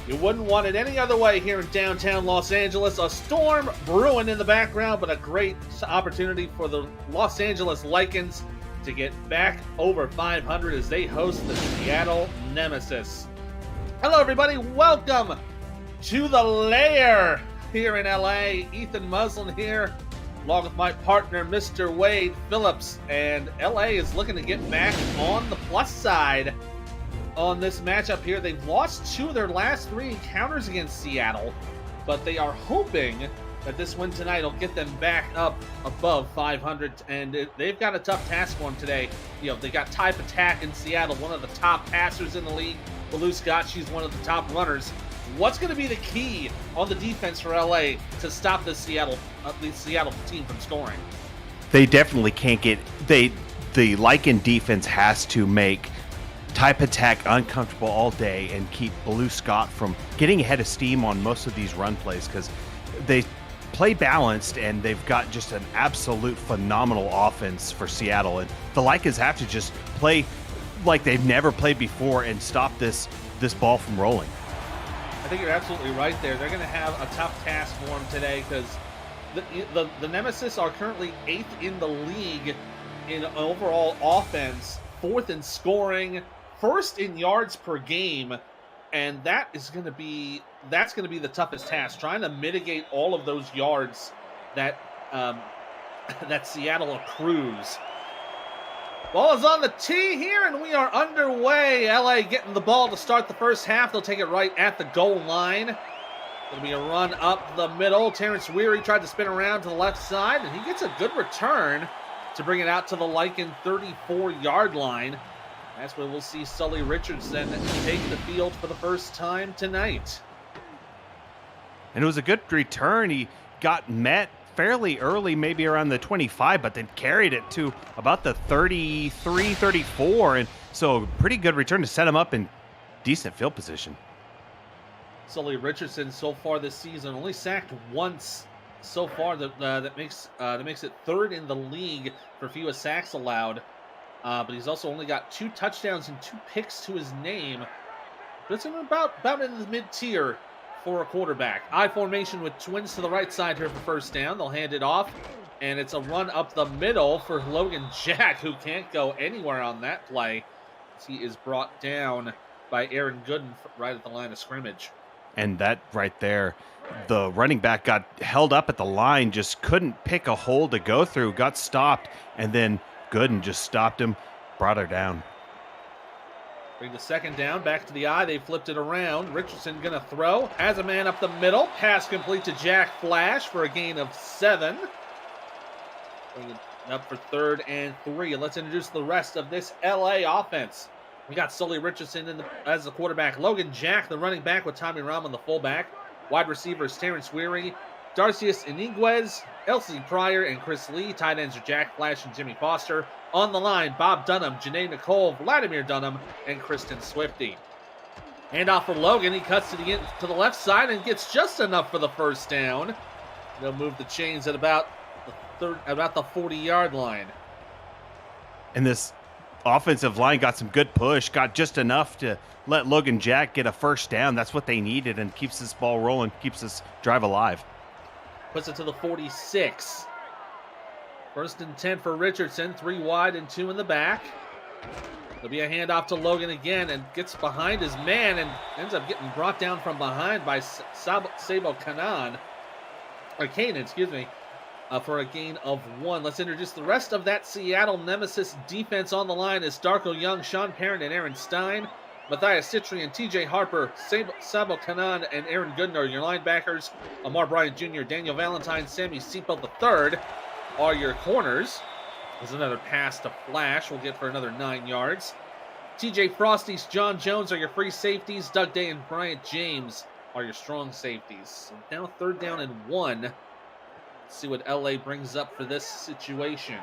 You wouldn't want it any other way here in downtown Los Angeles. A storm brewing in the background, but a great opportunity for the Los Angeles Lycans to get back over 500 as they host the Seattle Nemesis. Hello, everybody. Welcome to the lair here in LA. Ethan Muslin here, along with my partner, Mr. Wade Phillips. And LA is looking to get back on the plus side on this matchup here. They've lost 2 of their last 3 encounters against Seattle, but they are hoping that this win tonight will get them back up above 500, and they've got a tough task for them today. You know, they got Type Attack in Seattle, one of the top passers in the league. Belou Scott, she's one of the top runners. What's going to be the key on the defense for LA to stop this Seattle team from scoring? They definitely can't get the Lycan defense has to make Type Attack uncomfortable all day and keep Belou Scott from getting ahead of steam on most of these run plays, because they play balanced and they've got just an absolute phenomenal offense for Seattle, and the Lycans have to just play like they've never played before and stop this ball from rolling. I think you're absolutely right there. They're going to have a tough task for them today, because the Nemesis are currently 8th in the league in overall offense, 4th in scoring, 1st in yards per game, and that's going to be the toughest task, trying to mitigate all of those yards that that Seattle accrues. Ball is on the tee here, and we are underway. LA getting the ball to start the first half. They'll take it right at the goal line. It'll be a run up the middle. Terrence Weary tried to spin around to the left side, and he gets a good return to bring it out to the Lycan 34-yard line. That's where we'll see Sully Richardson take the field for the first time tonight. And it was a good return. He got met fairly early, maybe around the 25, but then carried it to about the 33, 34. And so pretty good return to set him up in decent field position. Sully Richardson so far this season only sacked once so far. That makes it 3rd in the league for fewest sacks allowed. But he's also only got 2 touchdowns and 2 picks to his name. But it's about in the mid-tier for a quarterback. I formation with twins to the right side here for first down. They'll hand it off, and it's a run up the middle for Logan Jack, who can't go anywhere on that play, as he is brought down by Aaron Gooden right at the line of scrimmage. And that right there, the running back got held up at the line, just couldn't pick a hole to go through, got stopped, and then Gooden just stopped him, brought her down. Bring the second down back to the eye. They flipped it around. Richardson going to throw. Has a man up the middle. Pass complete to Jack Flash for a gain of 7. Bring it up for 3rd and 3. And let's introduce the rest of this LA offense. We got Sully Richardson as the quarterback. Logan Jack, the running back, with Tommy Rahman, the fullback. Wide receivers, Terrence Weary, Darcius Iniguez, Elsie Pryor, and Chris Lee. Tight ends are Jack Flash and Jimmy Foster. On the line, Bob Dunham, Janae Nicole, Vladimir Dunham, and Kristen Swifty. Handoff for Logan. He cuts to the left side and gets just enough for the first down. They'll move the chains at about the 40-yard line. And this offensive line got some good push, got just enough to let Logan Jack get a first down. That's what they needed, and keeps this ball rolling, keeps this drive alive. Puts it to the 46. 1st and 10 for Richardson, 3 wide and 2 in the back. There'll be a handoff to Logan again, and gets behind his man and ends up getting brought down from behind by Sabo Kanan, for a gain of 1. Let's introduce the rest of that Seattle Nemesis defense. On the line is Darko Young, Sean Parent, and Aaron Stein. Matthias Citrian, TJ Harper, Sabo Kanan, and Aaron Gooden are your linebackers. Amar Bryant Jr., Daniel Valentine, Sammy Seatbelt III are your corners. There's another pass to Flash. We'll get for another 9 yards. TJ Frosties, John Jones are your free safeties. Doug Day and Bryant James are your strong safeties. So now 3rd down and 1. Let's see what LA brings up for this situation.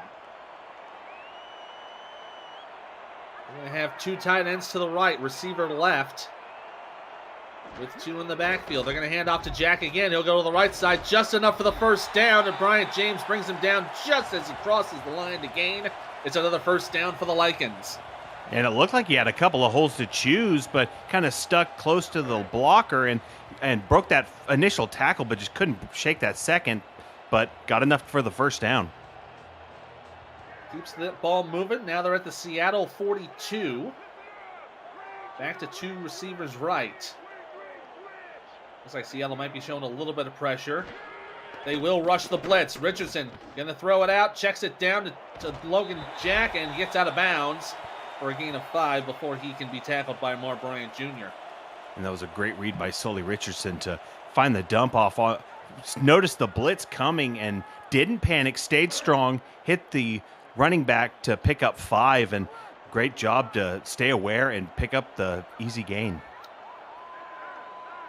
We're going to have 2 tight ends to the right, receiver left, with 2 in the backfield. They're going to hand off to Jack again. He'll go to the right side, just enough for the first down, and Bryant James brings him down just as he crosses the line to gain. It's another first down for the Lycans. And it looked like he had a couple of holes to choose, but kind of stuck close to the blocker and broke that initial tackle, but just couldn't shake that second, but got enough for the first down. Keeps the ball moving. Now they're at the Seattle 42. Back to two receivers right. Looks like Seattle might be showing a little bit of pressure. They will rush the blitz. Richardson going to throw it out, checks it down to Logan Jack, and gets out of bounds for a gain of 5 before he can be tackled by Mark Bryant Jr. And that was a great read by Sully Richardson to find the dump off. Noticed the blitz coming and didn't panic, stayed strong, hit the running back to pick up 5, and great job to stay aware and pick up the easy gain.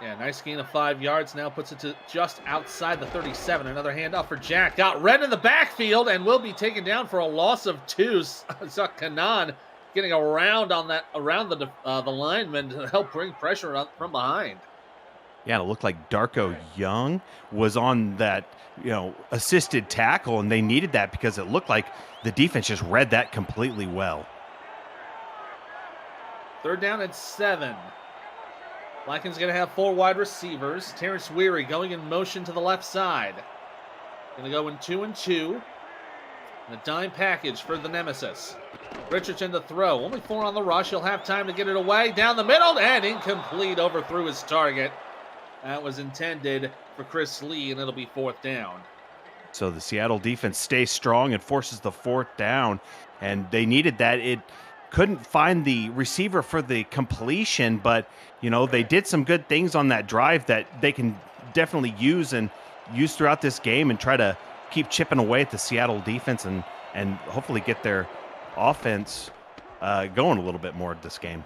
Yeah, nice gain of 5 yards. Now puts it to just outside the 37. Another handoff for Jack. Got red in the backfield and will be taken down for a loss of 2. Zuck Kanan getting around the lineman to help bring pressure from behind. Yeah, it looked like Darko Young was on that, assisted tackle, and they needed that because it looked like the defense just read that completely well. 3rd down and 7. Lycans going to have 4 wide receivers. Terrence Weary going in motion to the left side. Going to go in 2 and 2. And a dime package for the Nemesis. Richardson to throw. Only 4 on the rush. He'll have time to get it away. Down the middle and incomplete. Overthrew his target. That was intended for Chris Lee, and it'll be 4th down. So the Seattle defense stays strong and forces the 4th down. And they needed that. It couldn't find the receiver for the completion, but they did some good things on that drive that they can definitely use throughout this game and try to keep chipping away at the Seattle defense and hopefully get their offense going a little bit more this game.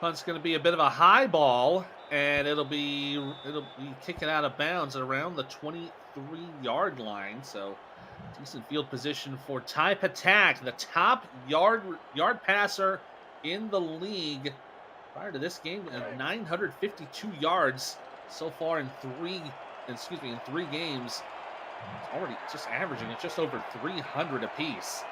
Punt's going to be a bit of a high ball, and it'll be kicking out of bounds around the 23-yard line. So decent field position for Ty Patak, the top yard passer in the league. Prior to this game, 952 yards so far in 3 games. It's already just averaging at just over 300 apiece.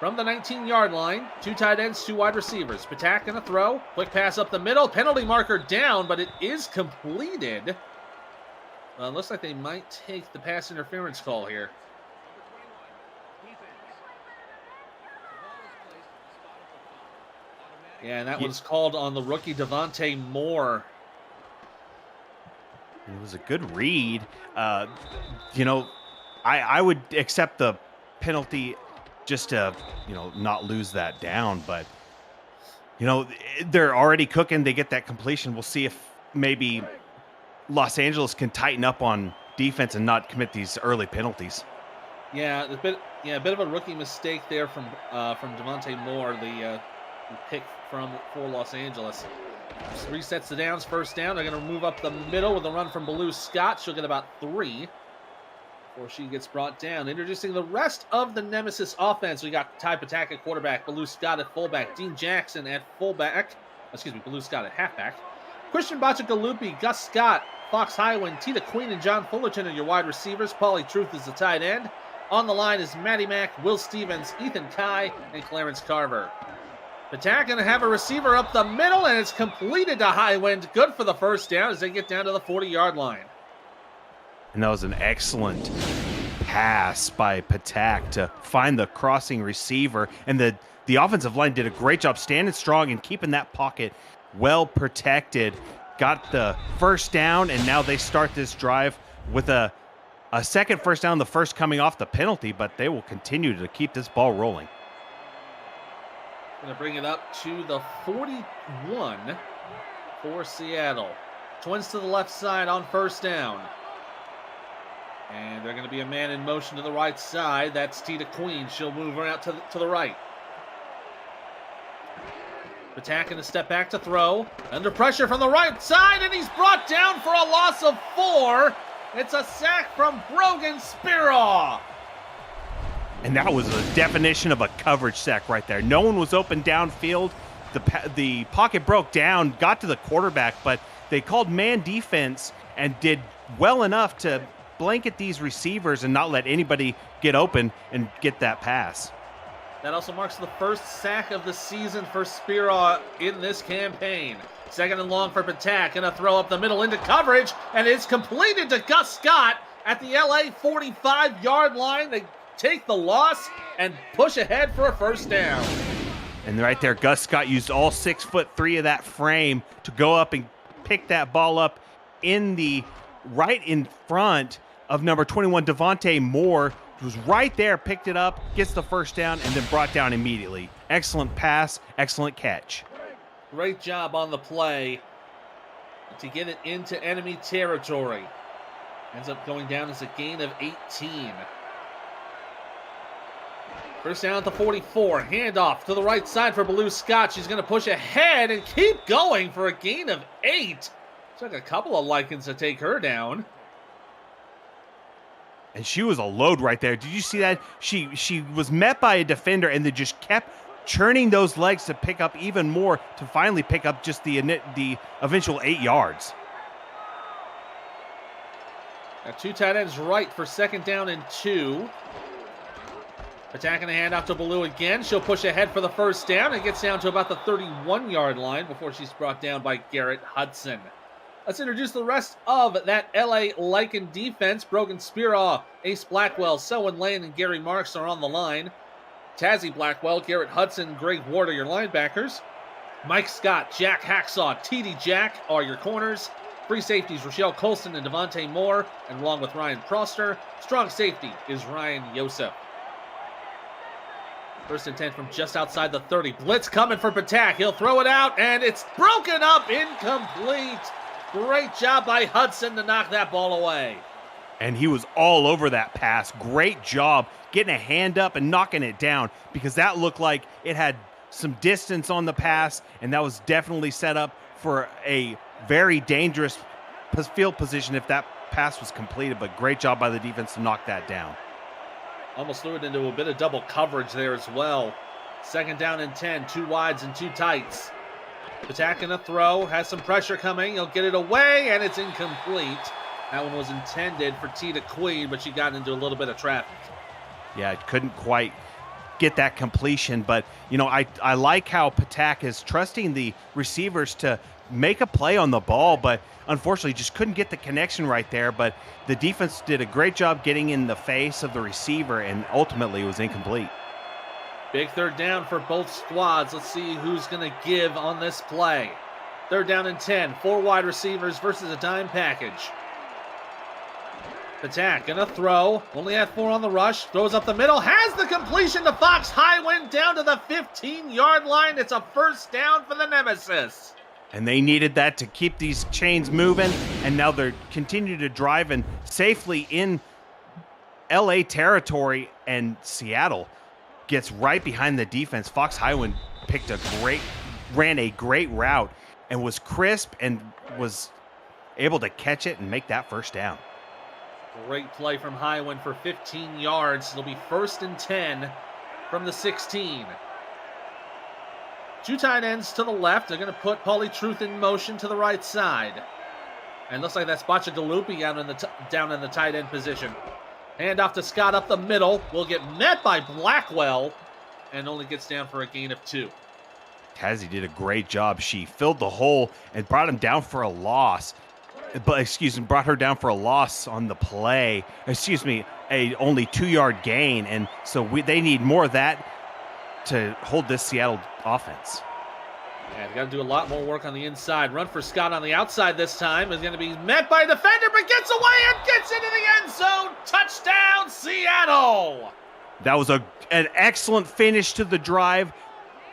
From the 19-yard line, 2 tight ends, 2 wide receivers. Patak gonna throw, quick pass up the middle, penalty marker down, but it is completed. Looks like they might take the pass interference call here. Yeah, and that was called on the rookie Devontae Moore. It was a good read. I would accept the penalty just to, not lose that down. But, they're already cooking. They get that completion. We'll see if maybe Los Angeles can tighten up on defense and not commit these early penalties. Yeah, a bit of a rookie mistake there from Devontae Moore, the pick for Los Angeles. Resets the downs, 1st down. They're going to move up the middle with a run from Baloo Scott. She'll get about 3 before she gets brought down. Introducing the rest of the Nemesis offense. We got Ty Patak at quarterback, Baloo Scott at fullback, Dean Jackson at fullback. Baloo Scott at halfback. Christian Bachagalupi, Gus Scott, Fox Highland, Tita Queen, and John Fullerton are your wide receivers. Paulie Truth is the tight end. On the line is Matty Mack, Will Stevens, Ethan Kai, and Clarence Carver. Patak going to have a receiver up the middle, and it's completed to Highwind. Good for the 1st down as they get down to the 40-yard line. And that was an excellent pass by Patak to find the crossing receiver. And the offensive line did a great job standing strong and keeping that pocket well protected. Got the 1st down, and now they start this drive with a second 1st down, the first coming off the penalty, but they will continue to keep this ball rolling. Going to bring it up to the 41 for Seattle. Twins to the left side on 1st down. And they're going to be a man in motion to the right side. That's Tita Queen. She'll move around to the right. Patak going to step back to throw. Under pressure from the right side, and he's brought down for a loss of 4. It's a sack from Brogan Spiraw. And that was a definition of a coverage sack right there. No one was open downfield. The pocket broke down, got to the quarterback, but they called man defense and did well enough to blanket these receivers and not let anybody get open and get that pass. That also marks the first sack of the season for Spira in this campaign. Second and long for Patak, and a throw up the middle into coverage, and it's completed to Gus Scott at the LA 45-yard line. They take the loss and push ahead for a first down. And right there, Gus Scott used all 6'3" of that frame to go up and pick that ball up right in front of number 21, Devontae Moore. Was right there, picked it up, gets the first down, and then brought down immediately. Excellent pass, excellent catch. Great job on the play to get it into enemy territory. Ends up going down as a gain of 18. First down at the 44. Handoff to the right side for Blue Scott. She's going to push ahead and keep going for a gain of 8. Took a couple of Lycans to take her down. And she was a load right there. Did you see that? She was met by a defender and then just kept churning those legs to pick up even more to finally pick up just the eventual 8 yards. Got 2 tight ends right for second down and 2. Attacking the handoff to Baloo again. She'll push ahead for the first down and gets down to about the 31-yard line before she's brought down by Garrett Hudson. Let's introduce the rest of that LA Lycan defense. Brogan Spira, Ace Blackwell, Selwyn Lane, and Gary Marks are on the line. Tazzy Blackwell, Garrett Hudson, Greg Ward are your linebackers. Mike Scott, Jack Hacksaw, TD Jack are your corners. Free safeties, Rochelle Colston and Devontae Moore, and along with Ryan Proster. Strong safety is Ryan Yosef. First and 10 from just outside the 30. Blitz coming for Patak. He'll throw it out, and it's broken up, incomplete. Great job by Hudson to knock that ball away. And he was all over that pass. Great job getting a hand up and knocking it down, because that looked like it had some distance on the pass, and that was definitely set up for a very dangerous field position if that pass was completed. But great job by the defense to knock that down. Almost threw it into a bit of double coverage there as well. Second down and 10, 2 wides and 2 tights. Attacking a throw, has some pressure coming. He'll get it away, and it's incomplete. That one was intended for Tita Queen, but she got into a little bit of traffic. Yeah, couldn't quite get that completion, but I like how Patak is trusting the receivers to make a play on the ball, but unfortunately just couldn't get the connection right there. But the defense did a great job getting in the face of the receiver, and ultimately it was incomplete. Big third down for both squads. Let's see who's going to give on this play. Third down and 10, 4 wide receivers versus a dime package. Patak gonna throw, only had 4 on the rush, throws up the middle, has the completion to Fox Highwind down to the 15-yard line. It's a first down for the Nemesis. And they needed that to keep these chains moving, and now they're continuing to drive and safely in LA territory, and Seattle gets right behind the defense. Fox Highwind ran a great route and was crisp and was able to catch it and make that first down. Great play from Highwind for 15 yards. It'll be first and 10 from the 16. 2 tight ends to the left. They're going to put Pauly Truth in motion to the right side. And looks like that's Bacha Galupi down in the tight end position. Hand off to Scott up the middle. Will get met by Blackwell and only gets down for a gain of 2. Tazzy did a great job. She filled the hole and brought him down for a loss. Brought her down for a loss on the play. A only 2-yard gain. And so they need more of that to hold this Seattle offense. Yeah, they got to do a lot more work on the inside. Run for Scott on the outside this time. Is going to be met by a defender, but gets away and gets into the end zone. Touchdown, Seattle! That was an excellent finish to the drive.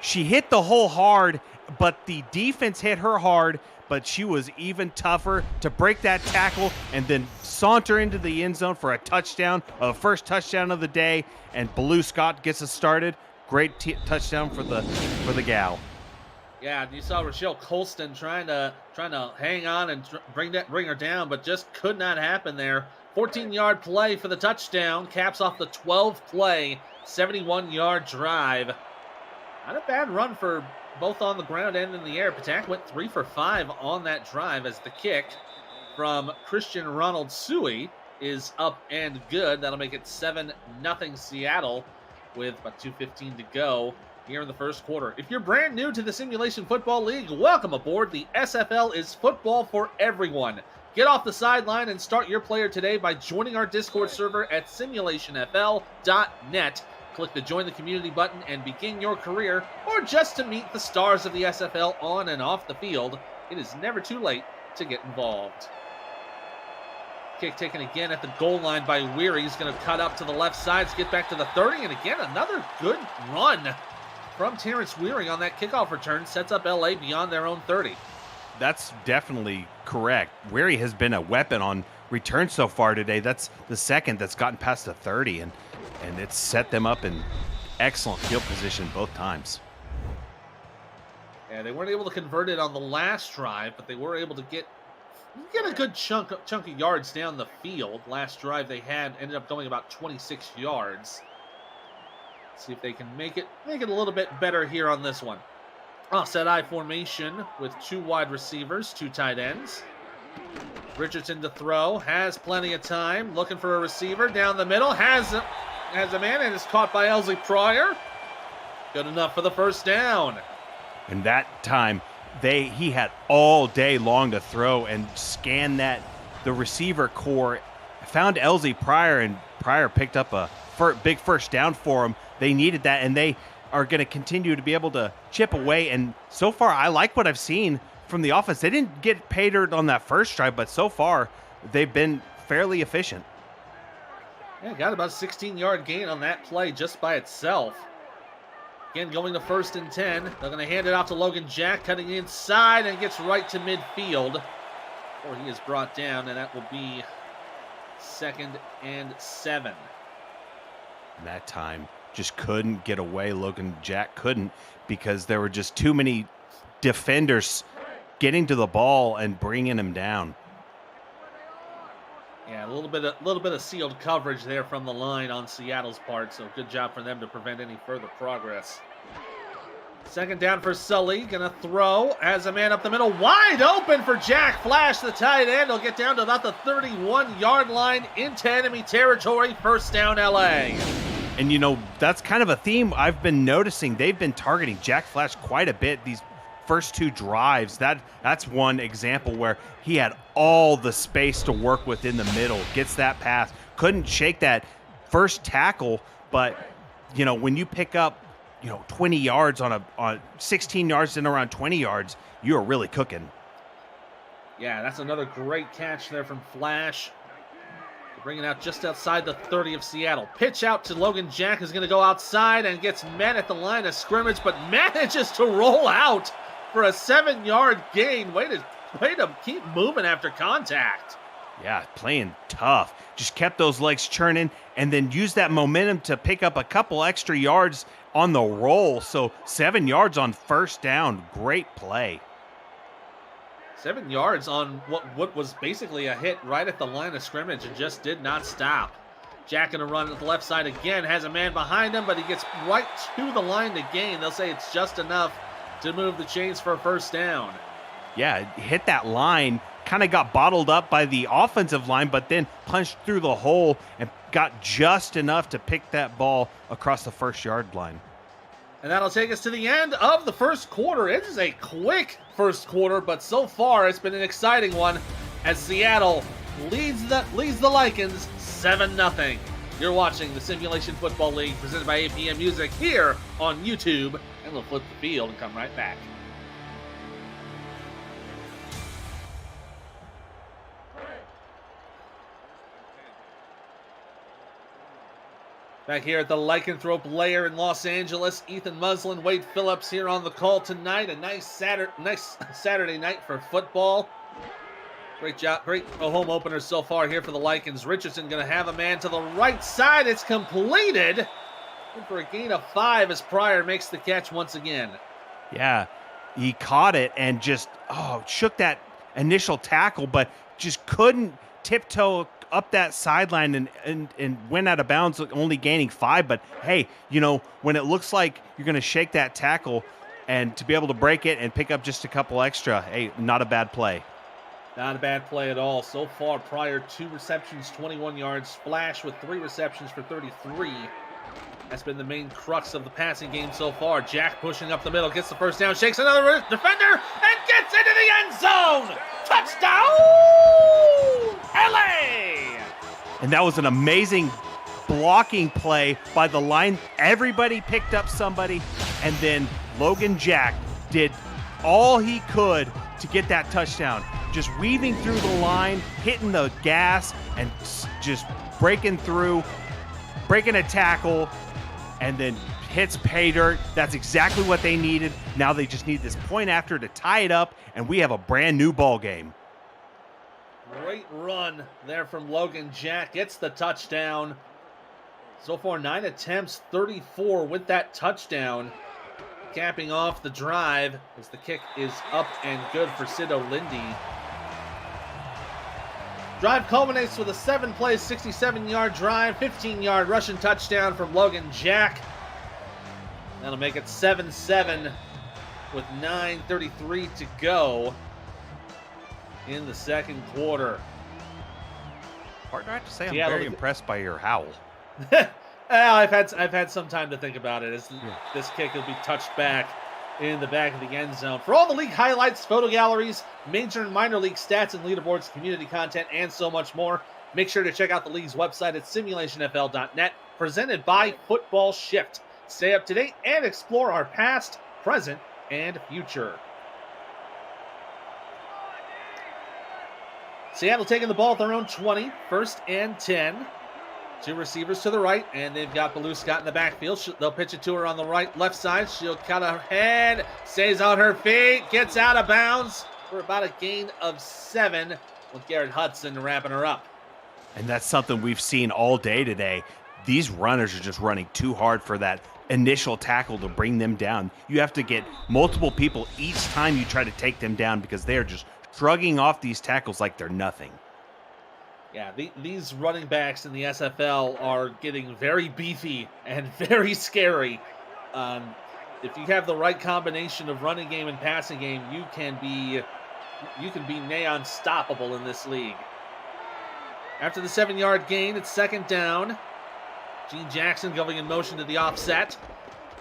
She hit the hole hard, but the defense hit her hard, but she was even tougher to break that tackle and then saunter into the end zone for a touchdown, a first touchdown of the day, and Blue Scott gets us started. Great touchdown for the gal. Yeah, you saw Rochelle Colston trying to hang on and bring her down, but just could not happen there. 14-yard play for the touchdown, caps off the 12-play, 71-yard drive. Not a bad run for both on the ground and in the air. Patak went 3 for 5 on that drive as the kick from Christian Ronald Suey is up and good. That'll make it 7-0 Seattle. with about 2:15 to go here in the first quarter. If you're brand new to the Simulation Football League, welcome aboard. The SFL is football for everyone. Get off the sideline and start your player today by joining our Discord server at simulationfl.net. Click the Join the Community button and begin your career, or just to meet the stars of the SFL on and off the field. It is never too late to get involved. Kick taken again at the goal line by Weary. He's going to cut up to the left side, get back to the 30, and again, another good run from Terrence Weary on that kickoff return. Sets up LA beyond their own 30. That's definitely correct. Weary has been a weapon on return so far today. That's the second that's gotten past the 30, and it's set them up in excellent field position both times. Yeah, they weren't able to convert it on the last drive, but they were able to get a good chunk of yards down the field. Last drive they had ended up going about 26 yards. Let's see if they can make it a little bit better here on this one. Offset I formation with 2 wide receivers, 2 tight ends. Richardson to throw, has plenty of time, looking for a receiver down the middle, has a man, and is caught by Elsie Pryor. Good enough for the first down. And that time, he had all day long to throw and scan the receiver core, found Elsie Pryor, and Pryor picked up a big first down for him. They needed that, and they are going to continue to be able to chip away. And so far, I like what I've seen from the offense. They didn't get paid on that first drive, but so far, they've been fairly efficient. Yeah, got about a 16-yard gain on that play just by itself. Again, going to 1st and 10. They're going to hand it off to Logan Jack, cutting inside, and gets right to midfield. Or he is brought down, and that will be 2nd and 7. And that time, just couldn't get away. Logan Jack couldn't, because there were just too many defenders getting to the ball and bringing him down. Yeah, a little bit of sealed coverage there from the line on Seattle's part, so good job for them to prevent any further progress. 2nd down for Sully, gonna throw, has a man up the middle, wide open for Jack Flash, the tight end. He'll get down to about the 31-yard line into enemy territory. First down, LA. And that's kind of a theme I've been noticing. They've been targeting Jack Flash quite a bit these first 2 drives. That's one example where he had all the space to work with in the middle, gets that pass, couldn't shake that first tackle, but when you pick up 20 yards on 16 yards and around 20 yards, you're really cooking. Yeah, that's another great catch there from Flash. Bringing out just outside the 30 of Seattle. Pitch out to Logan Jack, is going to go outside and gets met at the line of scrimmage, but manages to roll out for a 7-yard gain. Way to keep moving after contact. Yeah, playing tough. Just kept those legs churning and then used that momentum to pick up a couple extra yards on the roll. So 7 yards on first down. Great play. 7 yards on what was basically a hit right at the line of scrimmage and just did not stop. Jack gonna run at the left side again, has a man behind him, but he gets right to the line to gain. They'll say it's just enough to move the chains for a first down. Yeah, hit that line, kind of got bottled up by the offensive line, but then punched through the hole and got just enough to pick that ball across the 1st-yard line. And that'll take us to the end of the first quarter. It is a quick first quarter, but so far it's been an exciting one as Seattle leads the Lycans 7-0. You're watching the Simulation Football League presented by APM Music here on YouTube, and we'll flip the field and come right back. Back here at the Lycanthrope Lair in Los Angeles, Ethan Muslin, Wade Phillips here on the call tonight. A nice Saturday night for football. Great job, great home opener so far here for the Lycans. Richardson going to have a man to the right side. It's completed. And for a gain of 5 as Pryor makes the catch once again. Yeah, he caught it and just shook that initial tackle, but just couldn't tiptoe up that sideline and went out of bounds, only gaining 5. But hey, when it looks like you're going to shake that tackle and to be able to break it and pick up just a couple extra, hey, not a bad play. Not a bad play at all. So far, Pryor 2 receptions, 21 yards. Flash with 3 receptions for 33. That's been the main crux of the passing game so far. Jack pushing up the middle, gets the first down, shakes another defender, and gets into the end zone! Touchdown, LA! And that was an amazing blocking play by the line. Everybody picked up somebody, and then Logan Jack did all he could to get that touchdown. Just weaving through the line, hitting the gas, and just breaking through, breaking a tackle, and then hits pay dirt. That's exactly what they needed. Now they just need this point after to tie it up, and we have a brand new ball game. Great run there from Logan Jack. Gets the touchdown. So far, 9 attempts, 34 with that touchdown. Capping off the drive as the kick is up and good for Sid O'Lindy. Drive culminates with a 7-play, 67-yard drive, 15-yard rushing touchdown from Logan Jack. That'll make it 7-7 with 9:33 to go in the second quarter. Partner, I have to say, I'm very impressed by your howl. I've had some time to think about it. This kick will be touched back in the back of the end zone. For all the league highlights, photo galleries, major and minor league stats and leaderboards, community content, and so much more, make sure to check out the league's website at simulationfl.net, presented by Football Shift. Stay up to date and explore our past, present, and future. Seattle taking the ball at their own 20, 1st and 10. Two receivers to the right, and they've got Baloo Scott in the backfield. They'll pitch it to her on the left side. She'll cut her head, stays on her feet, gets out of bounds for about a gain of 7 with Garrett Hudson wrapping her up. And that's something we've seen all day today. These runners are just running too hard for that initial tackle to bring them down. You have to get multiple people each time you try to take them down because they are just shrugging off these tackles like they're nothing. Yeah, these running backs in the SFL are getting very beefy and very scary. If you have the right combination of running game and passing game, you can be nigh unstoppable in this league. After the 7-yard gain, it's 2nd down. Gene Jackson going in motion to the offset.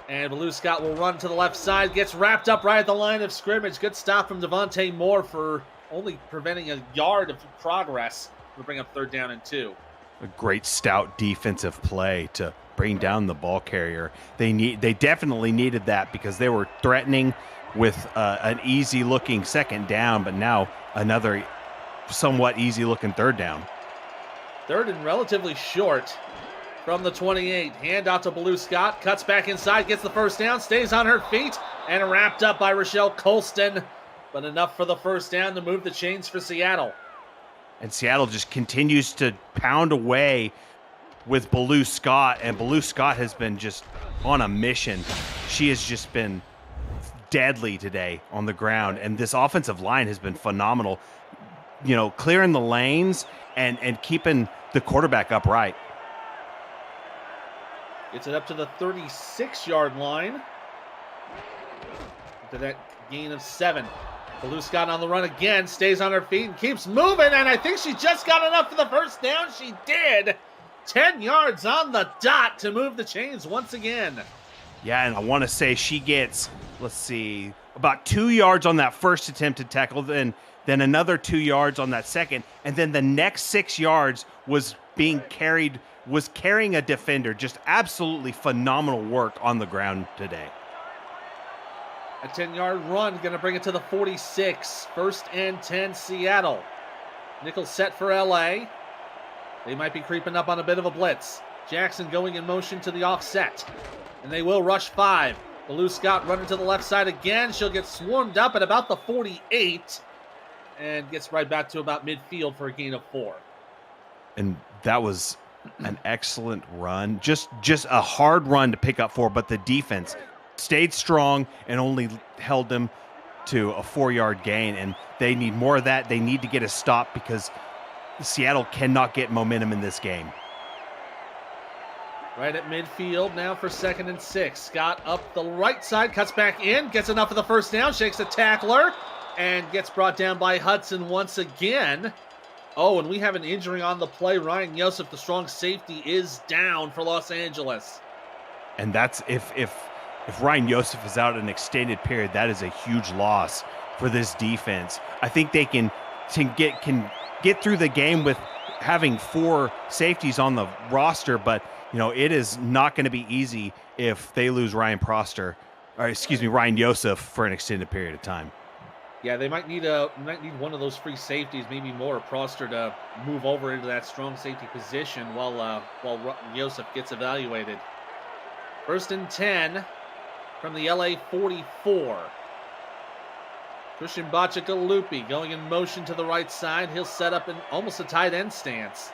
And Baloo Scott will run to the left side, gets wrapped up right at the line of scrimmage. Good stop from Devontae Moore for only preventing a yard of progress. We'll bring up 3rd down and 2. A great stout defensive play to bring down the ball carrier. They definitely needed that because they were threatening with an easy-looking 2nd down, but now another somewhat easy-looking 3rd down. 3rd and relatively short from the 28. Hand out to Baloo Scott, cuts back inside, gets the 1st down, stays on her feet, and wrapped up by Rochelle Colston. But enough for the 1st down to move the chains for Seattle. And Seattle just continues to pound away with Baloo Scott, and Baloo Scott has been just on a mission. She has just been deadly today on the ground, and this offensive line has been phenomenal, clearing the lanes and keeping the quarterback upright. Gets it up to the 36-yard line. To that gain of 7. Baloo Scott on the run again, stays on her feet and keeps moving, and I think she just got enough for the 1st down. She did. 10 yards on the dot to move the chains once again. Yeah, and I want to say she gets, about 2 yards on that first attempted tackle, then another 2 yards on that second, and then the next 6 yards was carrying a defender. Just absolutely phenomenal work on the ground today. A 10-yard run, going to bring it to the 46. 1st and 10, Seattle. Nickel set for LA. They might be creeping up on a bit of a blitz. Jackson going in motion to the offset. And they will rush 5. Baloo Scott running to the left side again. She'll get swarmed up at about the 48. And gets right back to about midfield for a gain of 4. And that was an excellent run. Just a hard run to pick up 4, but the defense stayed strong and only held them to a 4-yard gain, and they need more of that. They need to get a stop because Seattle cannot get momentum in this game. Right at midfield now for 2nd and 6. Scott up the right side, cuts back in, gets enough of the 1st down, shakes a tackler, and gets brought down by Hudson once again. Oh, and we have an injury on the play. Ryan Yosef, the strong safety, is down for Los Angeles. And that's if Ryan Yosef is out an extended period, that is a huge loss for this defense. I think they can get through the game with having 4 safeties on the roster, but it is not going to be easy if they lose Ryan Yosef for an extended period of time. Yeah, they might need one of those free safeties, maybe more, Proster, to move over into that strong safety position while Yosef gets evaluated. 1st and 10 from the LA 44. Christian Bachagalupi going in motion to the right side. He'll set up in almost a tight end stance.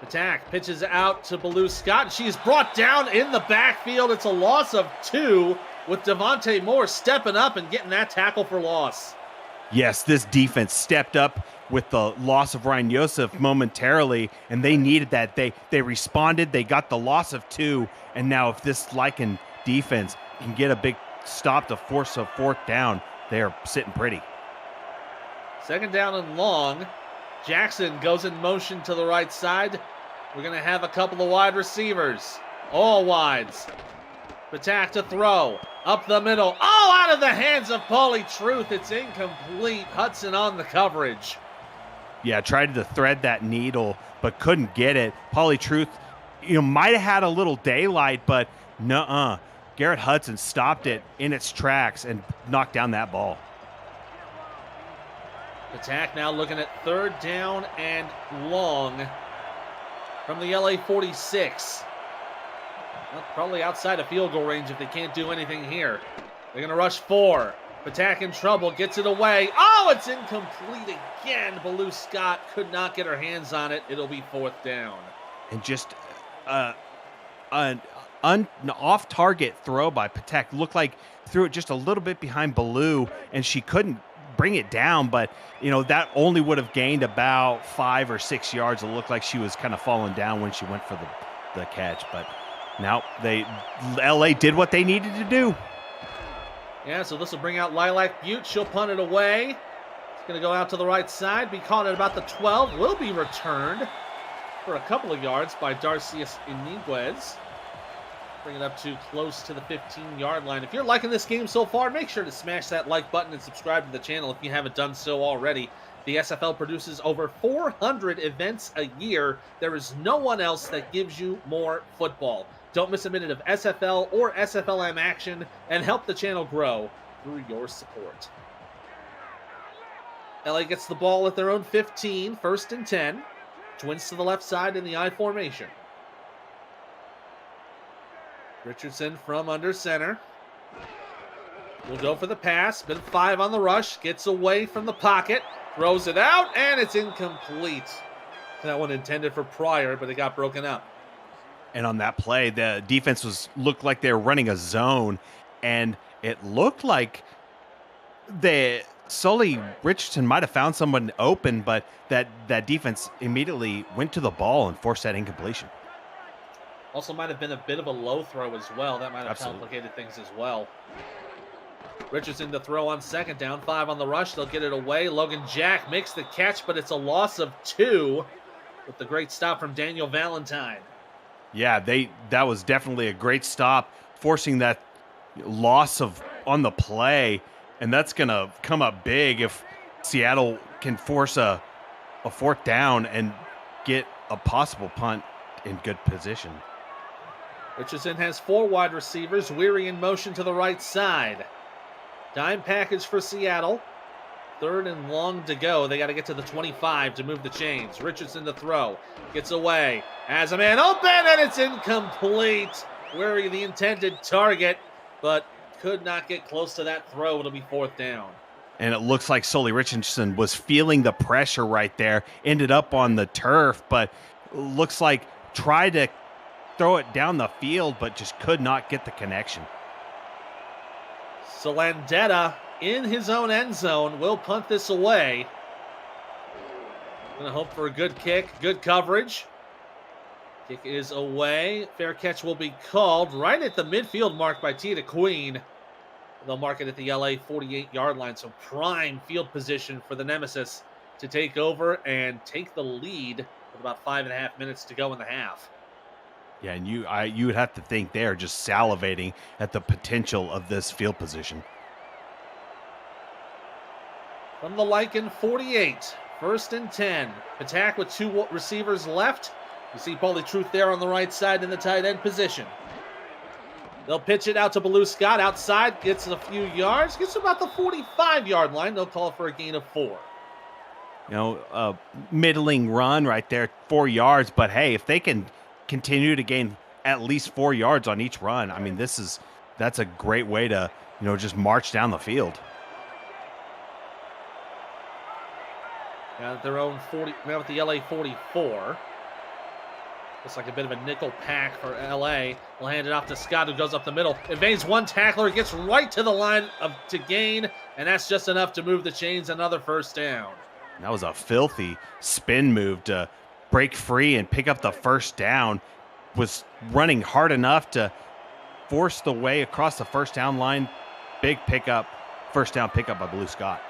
Attack pitches out to Baloo Scott. She is brought down in the backfield. It's a loss of 2 with Devontae Moore stepping up and getting that tackle for loss. Yes, this defense stepped up with the loss of Ryan Yosef momentarily, and they needed that. They responded. They got the loss of 2, and now if this Lycan defense can get a big stop to force a 4th down, they're sitting pretty. 2nd down and long. Jackson goes in motion to the right side. We're going to have a couple of wide receivers. All wides. Patak to throw. Up the middle. Oh, out of the hands of Paulie Truth. It's incomplete. Hudson on the coverage. Yeah, tried to thread that needle, but couldn't get it. Paulie Truth, might have had a little daylight, but nuh-uh. Garrett Hudson stopped it in its tracks and knocked down that ball. Attack now looking at 3rd down and long from the LA 46. Well, probably outside of field goal range if they can't do anything here. They're going to rush 4. Attack in trouble, gets it away. Oh, it's incomplete again. Baloo Scott could not get her hands on it. It'll be 4th down. And just an off-target throw by Patek. Looked like threw it just a little bit behind Baloo, and she couldn't bring it down, but that only would have gained about 5 or 6 yards. It looked like she was kind of falling down when she went for the catch, but now LA did what they needed to do. Yeah, so this will bring out Lilac Butte. She'll punt it away. It's going to go out to the right side, be caught at about the 12, will be returned for a couple of yards by Darcius Iniguez. Bring it up to close to the 15-yard line. If you're liking this game so far, make sure to smash that like button and subscribe to the channel if you haven't done so already. The SFL produces over 400 events a year. There is no one else that gives you more football. Don't miss a minute of SFL or SFLM action and help the channel grow through your support. LA gets the ball at their own 15, 1st and 10. Twins to the left side in the I formation. Richardson from under center. Will go for the pass. Been 5 on the rush. Gets away from the pocket. Throws it out, and it's incomplete. That one intended for Pryor, but it got broken up. And on that play, the defense looked like they were running a zone, and it looked like Sully Richardson might have found someone open, but that defense immediately went to the ball and forced that incompletion. Also might have been a bit of a low throw as well. That might have complicated things as well. Richardson to throw on 2nd down. 5 on the rush. They'll get it away. Logan Jack makes the catch, but it's a loss of 2 with the great stop from Daniel Valentine. Yeah, that was definitely a great stop, forcing that loss on the play, and that's going to come up big if Seattle can force a 4th down and get a possible punt in good position. Richardson has 4 wide receivers. Weary in motion to the right side. Dime package for Seattle. 3rd and long to go. They got to get to the 25 to move the chains. Richardson to throw. Gets away. Has a man open, and it's incomplete. Weary the intended target, but could not get close to that throw. It'll be 4th down. And it looks like Sully Richardson was feeling the pressure right there. Ended up on the turf, but looks like tried to throw it down the field, but just could not get the connection. Salandetta in his own end zone will punt this away. Gonna hope for a good kick, good coverage. Kick is away. Fair catch will be called right at the midfield mark by Tia Queen. They'll mark it at the LA 48-yard line, so prime field position for the Nemesis to take over and take the lead with about 5.5 minutes to go in the half. Yeah, and you would have to think they're just salivating at the potential of this field position. From the Lycan 48, 1st and 10. Attack with 2 receivers left. You see Paulie Truth there on the right side in the tight end position. They'll pitch it out to Blue Scott outside, gets a few yards, gets about the 45-yard line. They'll call for a gain of 4. You know, a middling run right there, 4 yards. But hey, if they can continue to gain at least 4 yards on each run, I mean, that's a great way to, just march down the field. Got their own 40, now with the LA 44. Looks like a bit of a nickel pack for LA. We'll hand it off to Scott, who goes up the middle. Evades one tackler, gets right to the line to gain, and that's just enough to move the chains. Another 1st down. That was a filthy spin move to break free and pick up the 1st down. Was running hard enough to force the way across the 1st down line. Big pickup, 1st down pickup by Blue Scott.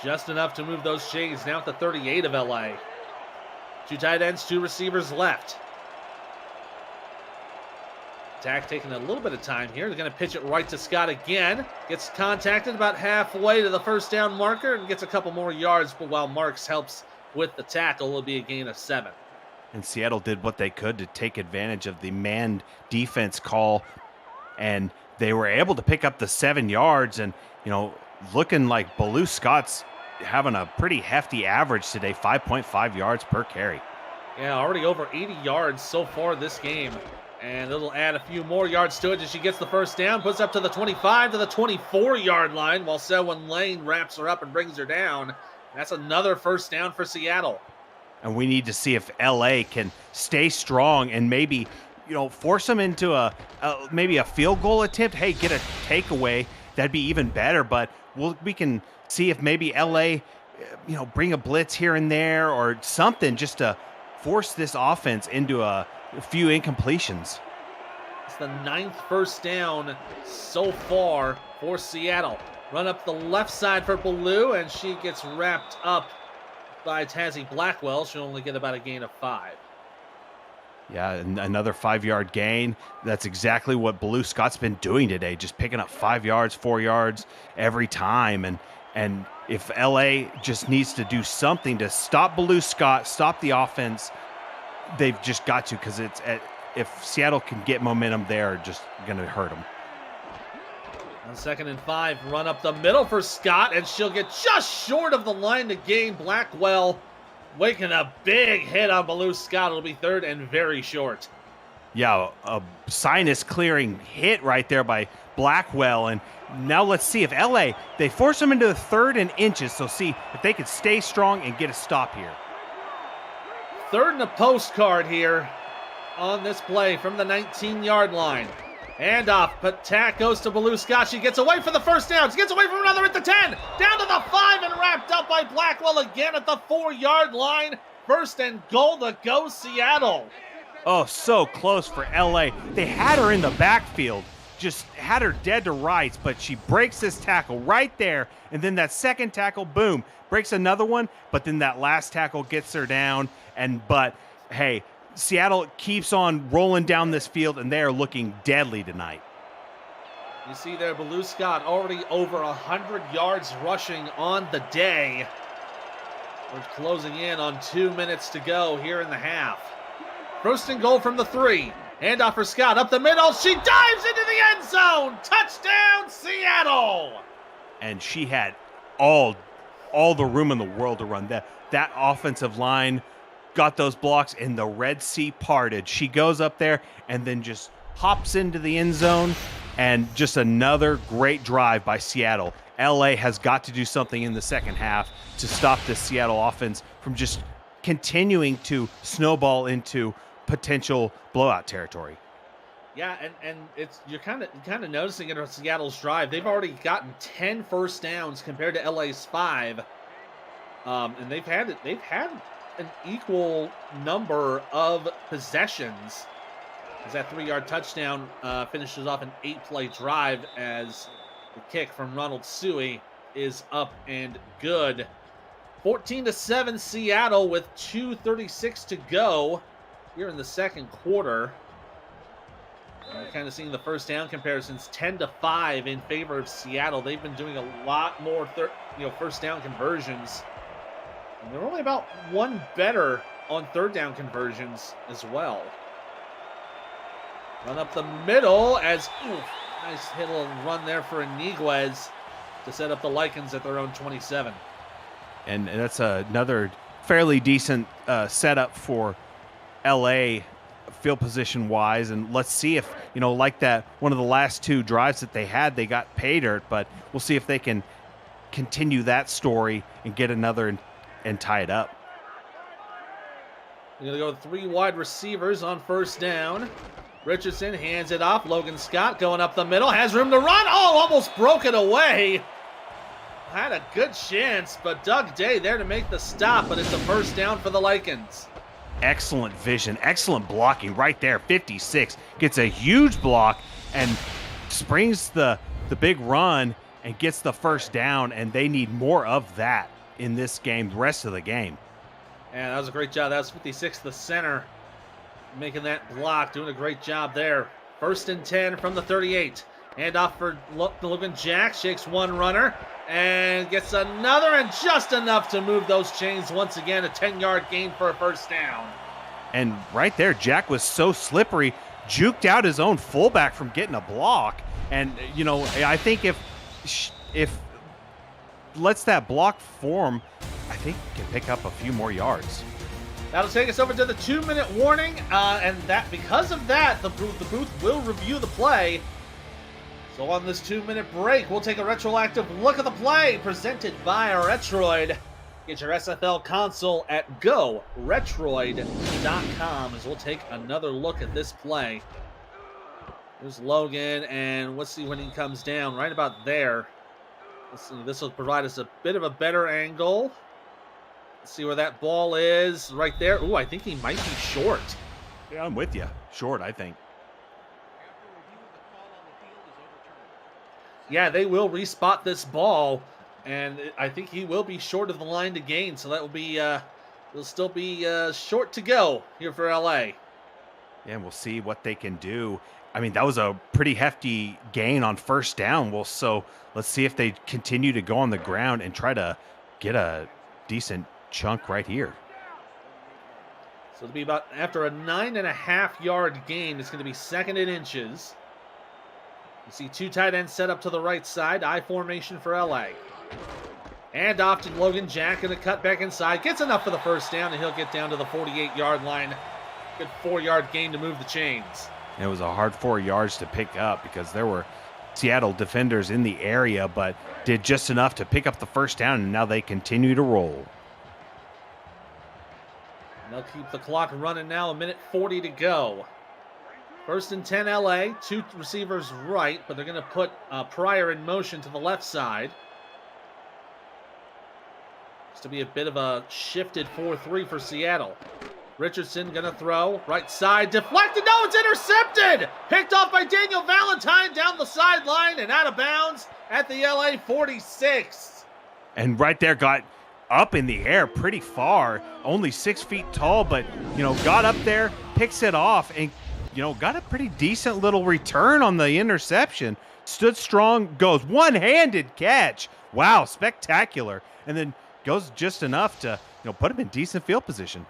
Just enough to move those chains. Now at the 38 of LA. 2 tight ends, 2 receivers left. Attack taking a little bit of time here. They're going to pitch it right to Scott again. Gets contacted about halfway to the 1st down marker and gets a couple more yards, but while Marks helps with the tackle, it'll be a gain of 7. And Seattle did what they could to take advantage of the manned defense call, and they were able to pick up the 7 yards. And, looking like Blue Scott's having a pretty hefty average today, 5.5 yards per carry. Yeah, already over 80 yards so far this game. And it'll add a few more yards to it as she gets the 1st down, puts up to the 25 to the 24-yard line while Selwyn Lane wraps her up and brings her down. That's another 1st down for Seattle. And we need to see if LA can stay strong and maybe, force them into maybe a field goal attempt. Hey, get a takeaway. That'd be even better. But we can see if maybe LA, bring a blitz here and there or something just to force this offense into a few incompletions. It's the 9th 1st down so far for Seattle. Run up the left side for Blue, and she gets wrapped up by Tazzy Blackwell. She'll only get about a gain of 5. Yeah, and another 5-yard gain. That's exactly what Blue Scott's been doing today, just picking up 5 yards, 4 yards every time. And if LA just needs to do something to stop Blue Scott, stop the offense, they've just got to, because if Seattle can get momentum, they're just going to hurt them. On 2nd and 5, run up the middle for Scott, and she'll get just short of the line to gain. Blackwell making a big hit on Blue Scott. It'll be 3rd and very short. Yeah, a sinus clearing hit right there by Blackwell. And now let's see if LA, they force them into the 3rd and inches. So see if they can stay strong and get a stop here. 3rd and a postcard here on this play from the 19-yard line. Handoff, Patak goes to Blue Scott. She gets away for the 1st down. She gets away from another at the 10. Down to the 5 and wrapped up by Blackwell again at the 4-yard line. 1st and goal to go Seattle. Oh, so close for LA. They had her in the backfield, just had her dead to rights, but she breaks this tackle right there. And then that 2nd tackle, boom, breaks another one. But then that last tackle gets her down. But hey, Seattle keeps on rolling down this field, and they are looking deadly tonight. You see there, Blue Scott already over 100 yards rushing on the day. We're closing in on 2 minutes to go here in the half. 1st and goal from the 3. Handoff for Scott up the middle. She dives into the end zone. Touchdown, Seattle. And she had all the room in the world to run. That offensive line got those blocks, and the Red Sea parted. She goes up there and then just hops into the end zone, and just another great drive by Seattle. LA has got to do something in the 2nd half to stop this Seattle offense from just continuing to snowball into potential blowout territory. Yeah, and you're kind of noticing it on Seattle's drive. They've already gotten 10 1st downs compared to LA's 5, and they've had an equal number of possessions. As that 3-yard touchdown finishes off an 8-play drive, as the kick from Ronald Suey is up and good. 14-7 Seattle with 2:36 to go. here in the second quarter. We're kind of seeing the first down comparisons 10-5 in favor of Seattle. They've been doing a lot more first down conversions. And they're only about one better on third down conversions as well. Run up the middle as, nice hit a little run there for Iniguez to set up the Lycans at their own 27. And that's another fairly decent setup for LA field position wise. And let's see if, like that, one of the last two drives that they had, they got pay dirt, but we'll see if they can continue that story and get another and tie it up. We're going to go with 3 wide receivers on first down. Richardson hands it off. Logan Scott going up the middle. Has room to run. Oh, almost broke it away. Had a good chance, but Doug Day there to make the stop, but it's a first down for the Lycans. Excellent vision. Excellent blocking right there. 56 gets a huge block and springs the big run and gets the first down, and they need more of that in this game, the rest of the game. And that was a great job. That was 56, the center, making that block, doing a great job there. First and 10 from the 38. Hand off for Logan Jack, shakes one runner, and gets another, and just enough to move those chains once again. A 10-yard gain for a first down. And right there, Jack was so slippery, juked out his own fullback from getting a block. And, I think if lets that block form, I think can pick up a few more yards. That'll take us over to the 2-minute warning, and that because of that, the booth will review the play. So on this 2-minute break, we'll take a retroactive look at the play presented by Retroid. Get your SFL console at GoRetroid.com as we'll take another look at this play. There's Logan, and let's see when he comes down. Right about there. Let's see, this will provide us a bit of a better angle. Let's see where that ball is. Right there. Ooh, I think he might be short. Yeah, I'm with you. Short, I think. Yeah, they will respot this ball, and I think he will be short of the line to gain, so that will be, will still be short to go here for LA. Yeah, and we'll see what they can do. I mean, that was a pretty hefty gain on first down. Well, so let's see if they continue to go on the ground and try to get a decent chunk right here. So it'll be about, after a 9.5-yard gain, it's going to be 2nd and inches. You see 2 tight ends set up to the right side. I formation for LA. And off to Logan Jack, and a cut back inside. Gets enough for the first down, and he'll get down to the 48-yard line. Good 4-yard gain to move the chains. It was a hard 4 yards to pick up because there were Seattle defenders in the area, but did just enough to pick up the first down, and now they continue to roll. And they'll keep the clock running now, 1:40 to go. First and 10 LA, 2 receivers right, but they're going to put Pryor in motion to the left side. It's to be a bit of a shifted 4-3 for Seattle. Richardson going to throw, right side, deflected, no, it's intercepted! Picked off by Daniel Valentine down the sideline and out of bounds at the LA 46. And right there got up in the air pretty far, only 6 feet tall, but, got up there, picks it off, and, got a pretty decent little return on the interception. Stood strong, goes one-handed catch. Wow, spectacular. And then goes just enough to, put him in decent field position.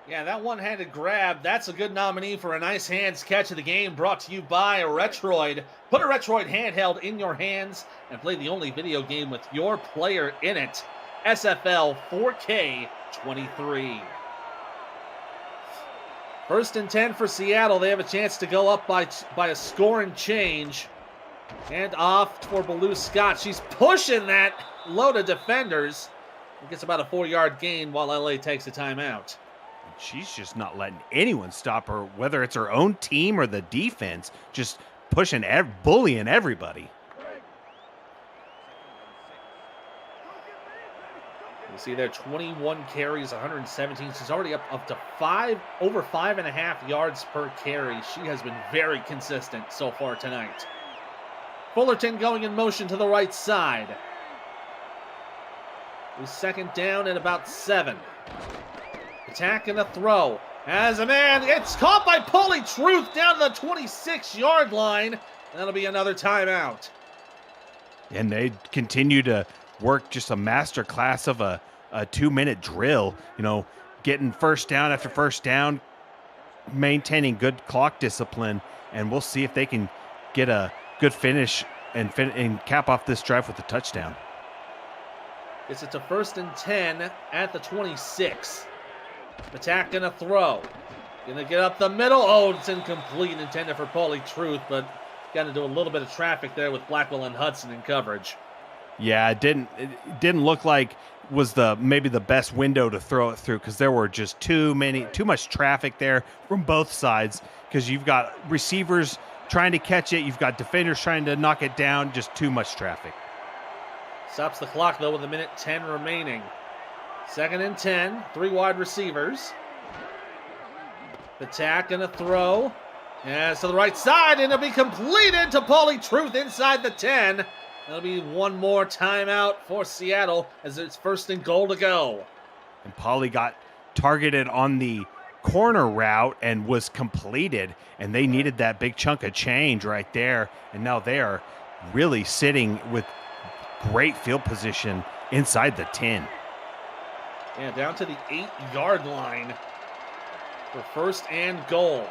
Yeah, that one-handed grab, that's a good nominee for a nice hands catch of the game, brought to you by Retroid. Put a Retroid handheld in your hands and play the only video game with your player in it. SFL 4K 23. First and 10 for Seattle. They have a chance to go up by a scoring change. And off for Baloo Scott. She's pushing that load of defenders. It gets about a 4-yard gain while LA takes a timeout. She's just not letting anyone stop her, whether it's her own team or the defense, just pushing, bullying everybody. You see there, 21 carries, 117. She's already up to over 5.5 yards per carry. She has been very consistent so far tonight. Fullerton going in motion to the right side. With 2nd down and about 7. Attack and a throw. As a man, it's caught by Pauly Truth down to the 26-yard line. That'll be another timeout. And they continue to work just a master class of a 2-minute drill, getting first down after first down, maintaining good clock discipline, and we'll see if they can get a good finish and cap off this drive with a touchdown. Gets it to 1st and 10 at the 26. Attack gonna throw. Gonna get up the middle. Oh, it's incomplete, intended for Pauly Truth, but got to do a little bit of traffic there with Blackwell and Hudson in coverage. Yeah, it didn't look like was maybe the best window to throw it through, because there were just too much traffic there from both sides, because you've got receivers trying to catch it, you've got defenders trying to knock it down, just too much traffic. Stops the clock though with 1:10 remaining. 2nd and 10, 3 wide receivers. Attack gonna throw. Yeah, to the right side, and it'll be completed to Pauly Truth inside the 10. That'll be one more timeout for Seattle as it's 1st and goal to go. And Pauly got targeted on the corner route and was completed, and they needed that big chunk of change right there. And now they are really sitting with great field position inside the 10. Yeah, down to the 8-yard line for 1st and goal.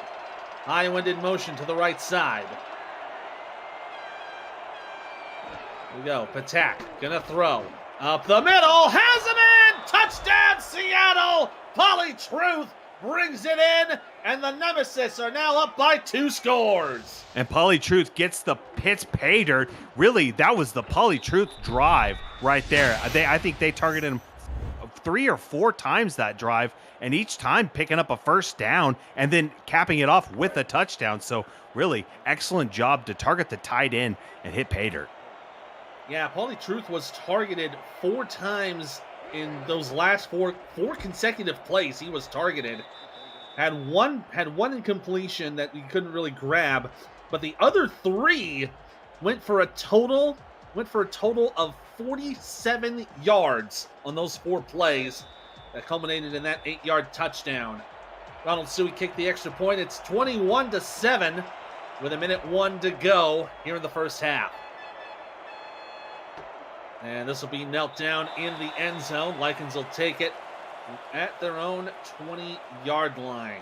High winded motion to the right side. Here we go. Patak gonna throw. Up the middle. Has him in. Touchdown, Seattle. Pauly Truth brings it in. And the Nemesis are now up by 2 scores. And Pauly Truth gets the Pitts pay dirt. Really, that was the Pauly Truth drive right there. I think they targeted him 3 or 4 times that drive, and each time picking up a first down and then capping it off with a touchdown. So really excellent job to target the tight end and hit pay dirt. Yeah, Pauly Truth was targeted 4 times in those last four consecutive plays. He was targeted. Had one incompletion that we couldn't really grab, but the other 3 went for a total of 47 yards on those 4 plays that culminated in that 8-yard touchdown. Ronald Suey kicked the extra point. It's 21-7 with 1:01 to go here in the first half. And this will be knelt down in the end zone. Lycans will take it at their own 20-yard line.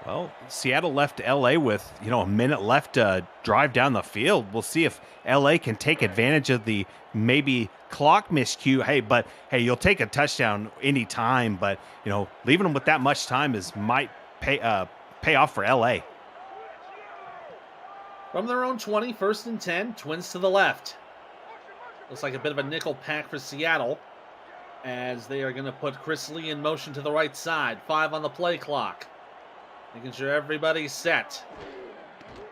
Well, Seattle left LA with, a minute left to drive down the field. We'll see if LA can take advantage of the maybe clock miscue. Hey, you'll take a touchdown anytime, but, leaving them with that much time might pay off for LA. From their own 20, 1st and 10, Twins to the left. Looks like a bit of a nickel pack for Seattle as they are going to put Chris Lee in motion to the right side. 5 on the play clock. Making sure everybody's set.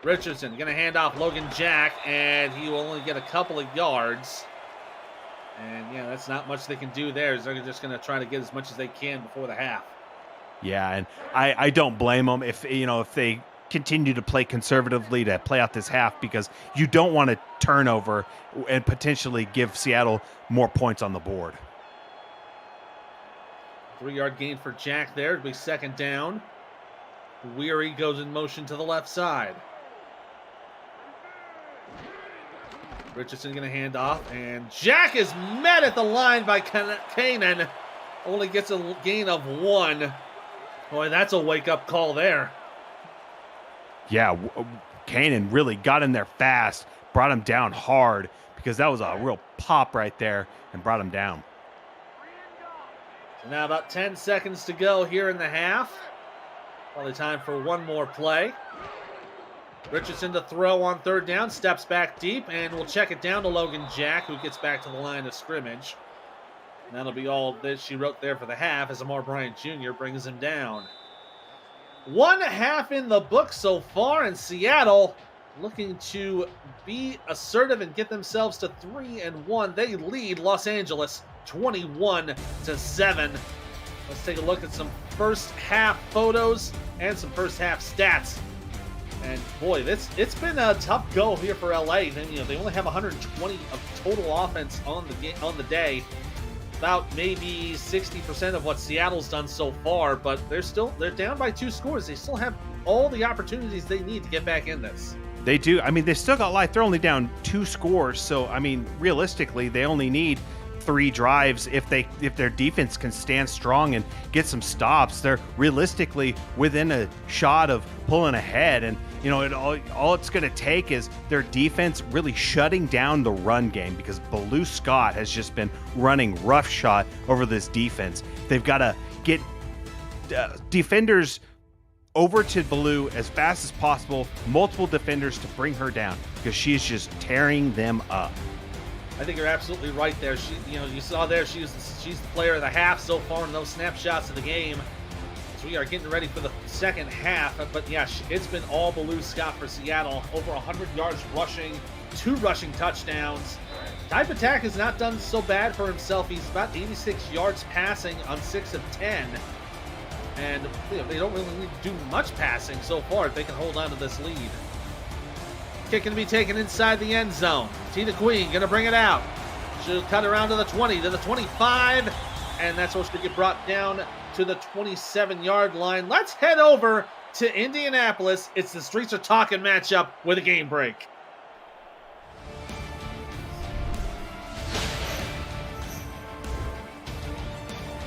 Richardson going to hand off Logan Jack, and he will only get a couple of yards. And, yeah, that's not much they can do there. They're just going to try to get as much as they can before the half. Yeah, and I don't blame them if they continue to play conservatively to play out this half, because you don't want to turnover and potentially give Seattle more points on the board. 3-yard gain for Jack there. It'll be 2nd down. Weary goes in motion to the left side. Richardson going to hand off, and Jack is met at the line by Kanan. Only gets a gain of 1. Boy, that's a wake-up call there. Yeah, Kanan really got in there fast, brought him down hard, because that was a real pop right there and brought him down. So now about 10 seconds to go here in the half. Probably time for one more play. Richardson to throw on 3rd down, steps back deep, and we'll check it down to Logan Jack, who gets back to the line of scrimmage. And that'll be all that she wrote there for the half as Amar Bryant Jr. brings him down. 1 half in the book so far, and Seattle looking to be assertive and get themselves to 3-1. They lead Los Angeles 21-7. Let's take a look at some first half photos and some first half stats. And boy, it's been a tough go here for LA. They only have 120 of total offense on the day. about maybe 60% of what Seattle's done so far, but they're down by 2 scores. They still have all the opportunities they need to get back in this. They do. I mean, they still got life. They're only down 2 scores. So, I mean, realistically, they only need 3 drives. If their defense can stand strong and get some stops, they're realistically within a shot of pulling ahead. And, you know, all it's going to take is their defense really shutting down the run game, because Baloo Scott has just been running roughshod over this defense. They've got to get defenders over to Baloo as fast as possible, multiple defenders to bring her down, because she is just tearing them up. I think you're absolutely right there. You saw there she's the player of the half so far in those snapshots of the game. So we are getting ready for the second half. But yeah, it's been all Baloo Scott for Seattle. Over 100 yards rushing, 2 rushing touchdowns. Type Attack has not done so bad for himself. He's about 86 yards passing on 6 of 10. And they don't really need to do much passing so far if they can hold on to this lead. Kick going to be taken inside the end zone. Tina Queen going to bring it out. She'll cut around to the 20, to the 25, and that's supposed to get brought down to the 27-yard line. Let's head over to Indianapolis. It's the Streets Are Talking matchup with a game break.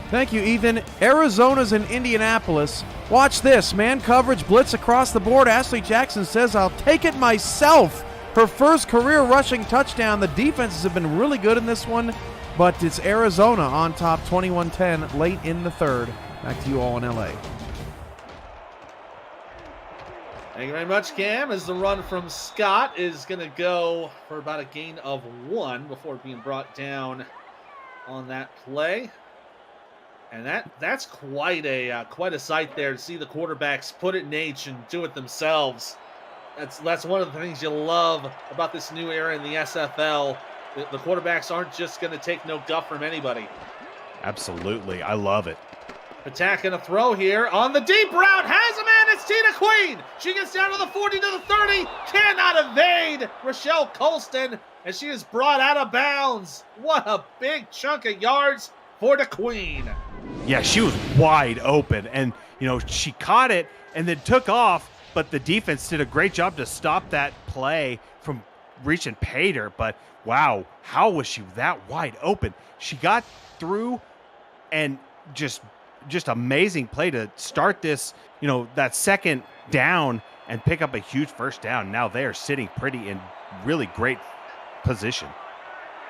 Thank you, Ethan. Arizona's in Indianapolis. Watch this. Man coverage, blitz across the board. Ashley Jackson says, "I'll take it myself." Her first career rushing touchdown. The defenses have been really good in this one, but it's Arizona on top 21-10 late in the third. Back to you all in LA. Thank you very much, Cam, as the run from Scott is going to go for about a gain of 1 before being brought down on that play. And that's quite a sight there to see the quarterbacks put it in H and do it themselves. That's one of the things you love about this new era in the SFL. The quarterbacks aren't just going to take no guff from anybody. Absolutely. I love it. Attack and a throw here on the deep route. Has a man. It's Tina Queen. She gets down to the 40, to the 30. Cannot evade Rochelle Colston, and she is brought out of bounds. What a big chunk of yards for the Queen. Yeah, she was wide open, and, you know, she caught it and then took off, but the defense did a great job to stop that play from reaching pay her. But wow, how was she that wide open? She got through, and just amazing play to start this, you know, that second down and pick up a huge first down. Now they are sitting pretty in really great position.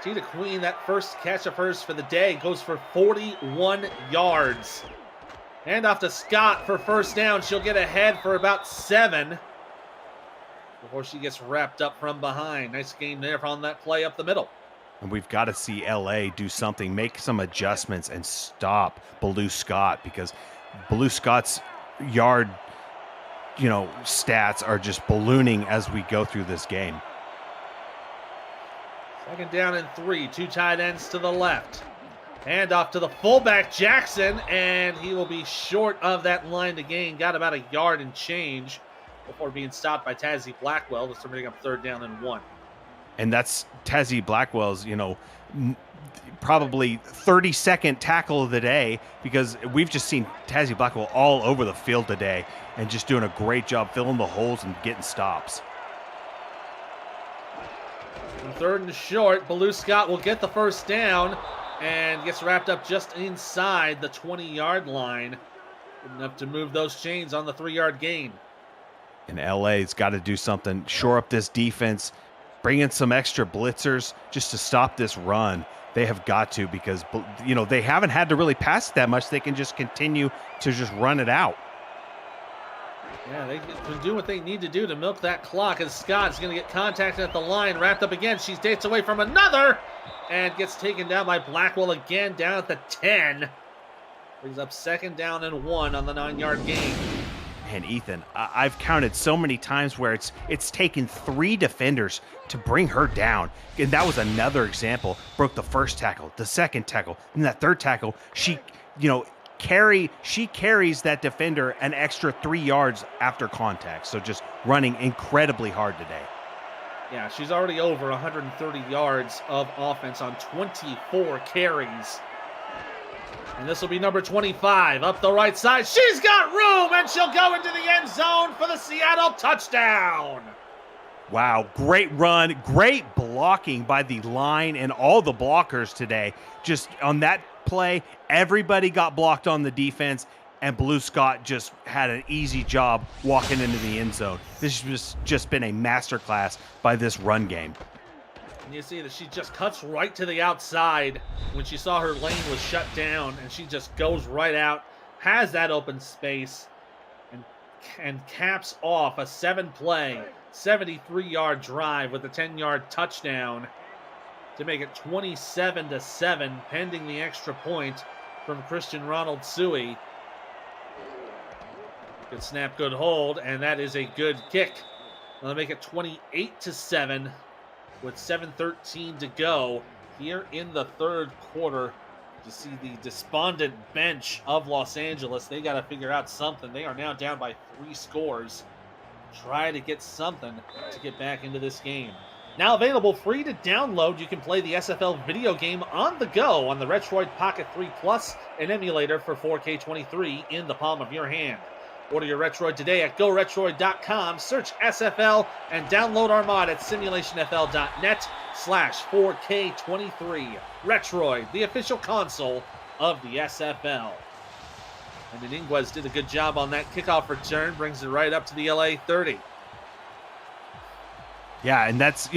Tina Queen, that first catch of hers for the day, goes for 41 yards. Hand off to Scott for first down. She'll get ahead for about 7 before she gets wrapped up from behind. Nice game there on that play up the middle. And we've got to see LA do something, make some adjustments, and stop Baloo Scott, because Baloo Scott's yard, you know, stats are just ballooning as we go through this game. Second down and 3, 2 tight ends to the left. Hand off to the fullback, Jackson, and he will be short of that line to gain. Got about a yard and change before being stopped by Tazzy Blackwell. This is bringing up 3rd down and 1. And that's Tazzy Blackwell's, you know, probably 32nd tackle of the day, because we've just seen Tazzy Blackwell all over the field today and just doing a great job filling the holes and getting stops. On 3rd and short, Baloo Scott will get the first down and gets wrapped up just inside the 20-yard line. Good enough to move those chains on the 3-yard gain. And LA's got to do something, shore up this defense, bring in some extra blitzers just to stop this run. They have got to, because, you know, they haven't had to really pass it that much. They can just continue to just run it out. Yeah, they can do what they need to do to milk that clock, as Scott's going to get contacted at the line, wrapped up again. She dates away from another and gets taken down by Blackwell again, down at the 10. Brings up 2nd down and 1 on the 9-yard gain. And Ethan, I've counted so many times where it's taken 3 defenders to bring her down. And that was another example. Broke the first tackle, the second tackle, and that third tackle. She, you know, she carries that defender an extra 3 yards after contact. So just running incredibly hard today. Yeah, she's already over 130 yards of offense on 24 carries. And this will be number 25 up the right side. She's got room, and she'll go into the end zone for the Seattle touchdown. Wow, great run, great blocking by the line and all the blockers today. Just on that play, everybody got blocked on the defense, and Blue Scott just had an easy job walking into the end zone. This has just been a masterclass by this run game. And you see that she just cuts right to the outside when she saw her lane was shut down, and she just goes right out, has that open space, and caps off a 7-play, 73-yard drive with a 10-yard touchdown to make it 27-7, pending the extra point from Christian Ronald Suey. Good snap, good hold, and that is a good kick. They'll make it 28-7 with 7:13 to go here in the third quarter. To see the despondent bench of Los Angeles, they got to figure out something. They are now down by 3 scores. Try to get something to get back into this game. Now available free to download, you can play the SFL video game on the go on the Retroid Pocket 3 Plus, an emulator for 4K23 in the palm of your hand. Order your Retroid today at GoRetroid.com, search SFL, and download our mod at simulationfl.net/4K23. Retroid, the official console of the SFL. And Iniguez did a good job on that kickoff return, brings it right up to the LA 30. Yeah, and that's,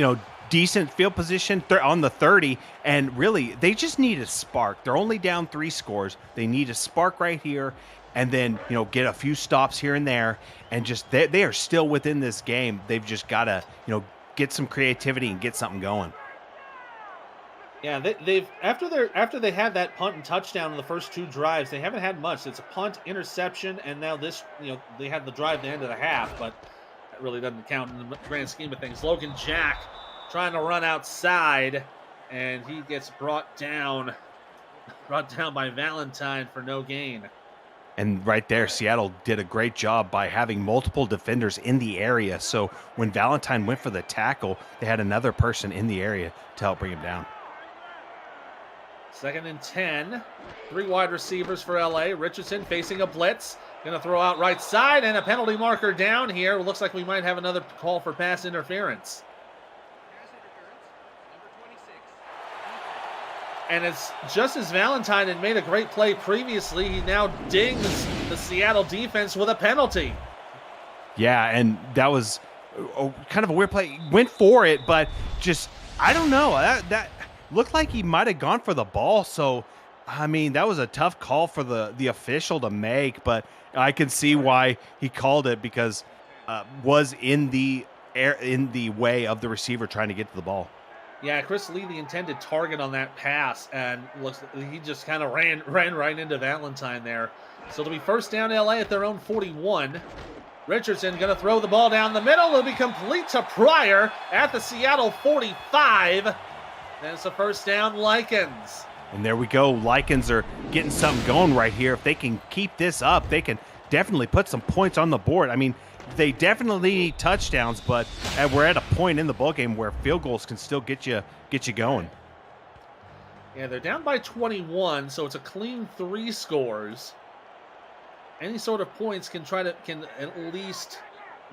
decent field position on the 30, and really, they just need a spark. They're only down 3 scores. They need a spark right here, and then, get a few stops here and there, and just, they are still within this game. They've just got to, get some creativity and get something going. Yeah, they've after they had that punt and touchdown in the first 2 drives, they haven't had much. It's a punt, interception, and now this, they had the drive at the end of the half, but that really doesn't count in the grand scheme of things. Logan Jack trying to run outside, and he gets brought down by Valentine for no gain. And right there, Seattle did a great job by having multiple defenders in the area. So when Valentine went for the tackle, they had another person in the area to help bring him down. 2nd and 10. 3 wide receivers for LA. Richardson facing a blitz. Going to throw out right side, and a penalty marker down here. Looks like we might have another call for pass interference. And it's just as Valentine had made a great play previously, he now dings the Seattle defense with a penalty. Yeah, and that was kind of a weird play. He went for it, but just, I don't know. That looked like he might have gone for the ball. So, I mean, that was a tough call for the official to make, but I can see why he called it, because was in the way of the receiver trying to get to the ball. Yeah, Chris Lee, the intended target on that pass, and he just kind of ran right into Valentine there. So it'll be first down LA at their own 41. Richardson going to throw the ball down the middle. It'll be complete to Pryor at the Seattle 45. Then it's a first down, Lycans. And there we go. Lycans are getting something going right here. If they can keep this up, they can definitely put some points on the board. I mean, they definitely need touchdowns, but we're at a point in the ballgame where field goals can still get you going. Yeah, they're down by 21, so it's a clean 3 scores. Any sort of points can at least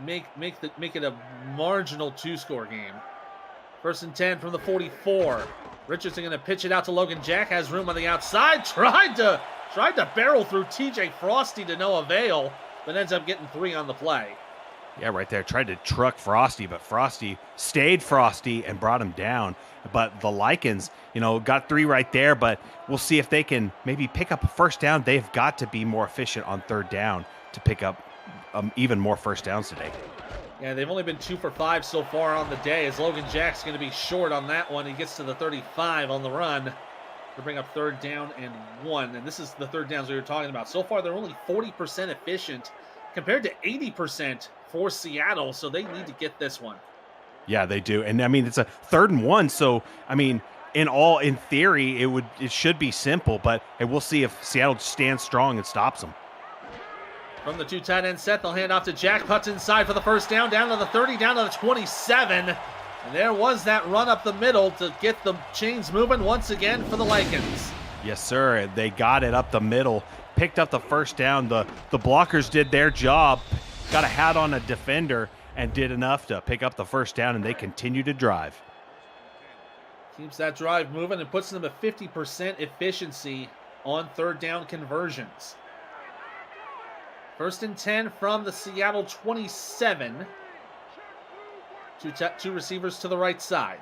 make it a marginal 2-score game. 1st and 10 from the 44. Richardson going to pitch it out to Logan Jack. Has room on the outside. Tried to barrel through TJ Frosty to no avail, but ends up getting 3 on the play. Yeah, right there. Tried to truck Frosty, but Frosty stayed Frosty and brought him down. But the Lycans, got 3 right there, but we'll see if they can maybe pick up a first down. They've got to be more efficient on 3rd down to pick up even more first downs today. Yeah, they've only been 2 for 5 so far on the day, as Logan Jack's going to be short on that one. He gets to the 35 on the run to bring up 3rd down and 1. And this is the 3rd downs we were talking about. So far, they're only 40% efficient compared to 80% for Seattle, so they need to get this one. Yeah, they do. And I mean, it's a 3rd and 1, so I mean, in theory, it should be simple, but we'll see if Seattle stands strong and stops them. From the 2 tight end set, they'll hand off to Jack. Puts inside for the first down to the 30, down to the 27. And there was that run up the middle to get the chains moving once again for the Lycans. Yes, sir. They got it up the middle, picked up the first down. The blockers did their job, got a hat on a defender, and did enough to pick up the first down, and they continue to drive. Keeps that drive moving and puts them at 50% efficiency on third down conversions. 1st and 10 from the Seattle 27. Two receivers to the right side.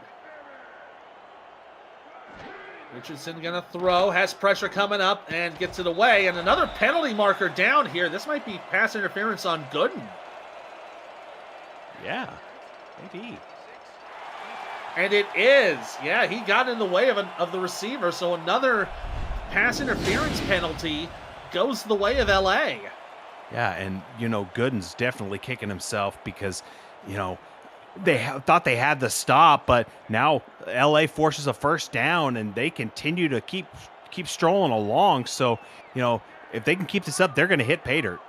Richardson going to throw, has pressure coming up, and gets it away. And another penalty marker down here. This might be pass interference on Gooden. Yeah, maybe. And it is. Yeah, he got in the way of the receiver. So another pass interference penalty goes the way of LA. Yeah, and, Gooden's definitely kicking himself because, they thought they had the stop, but now LA forces a first down, and they continue to keep strolling along. So, if they can keep this up, they're going to hit pay dirt.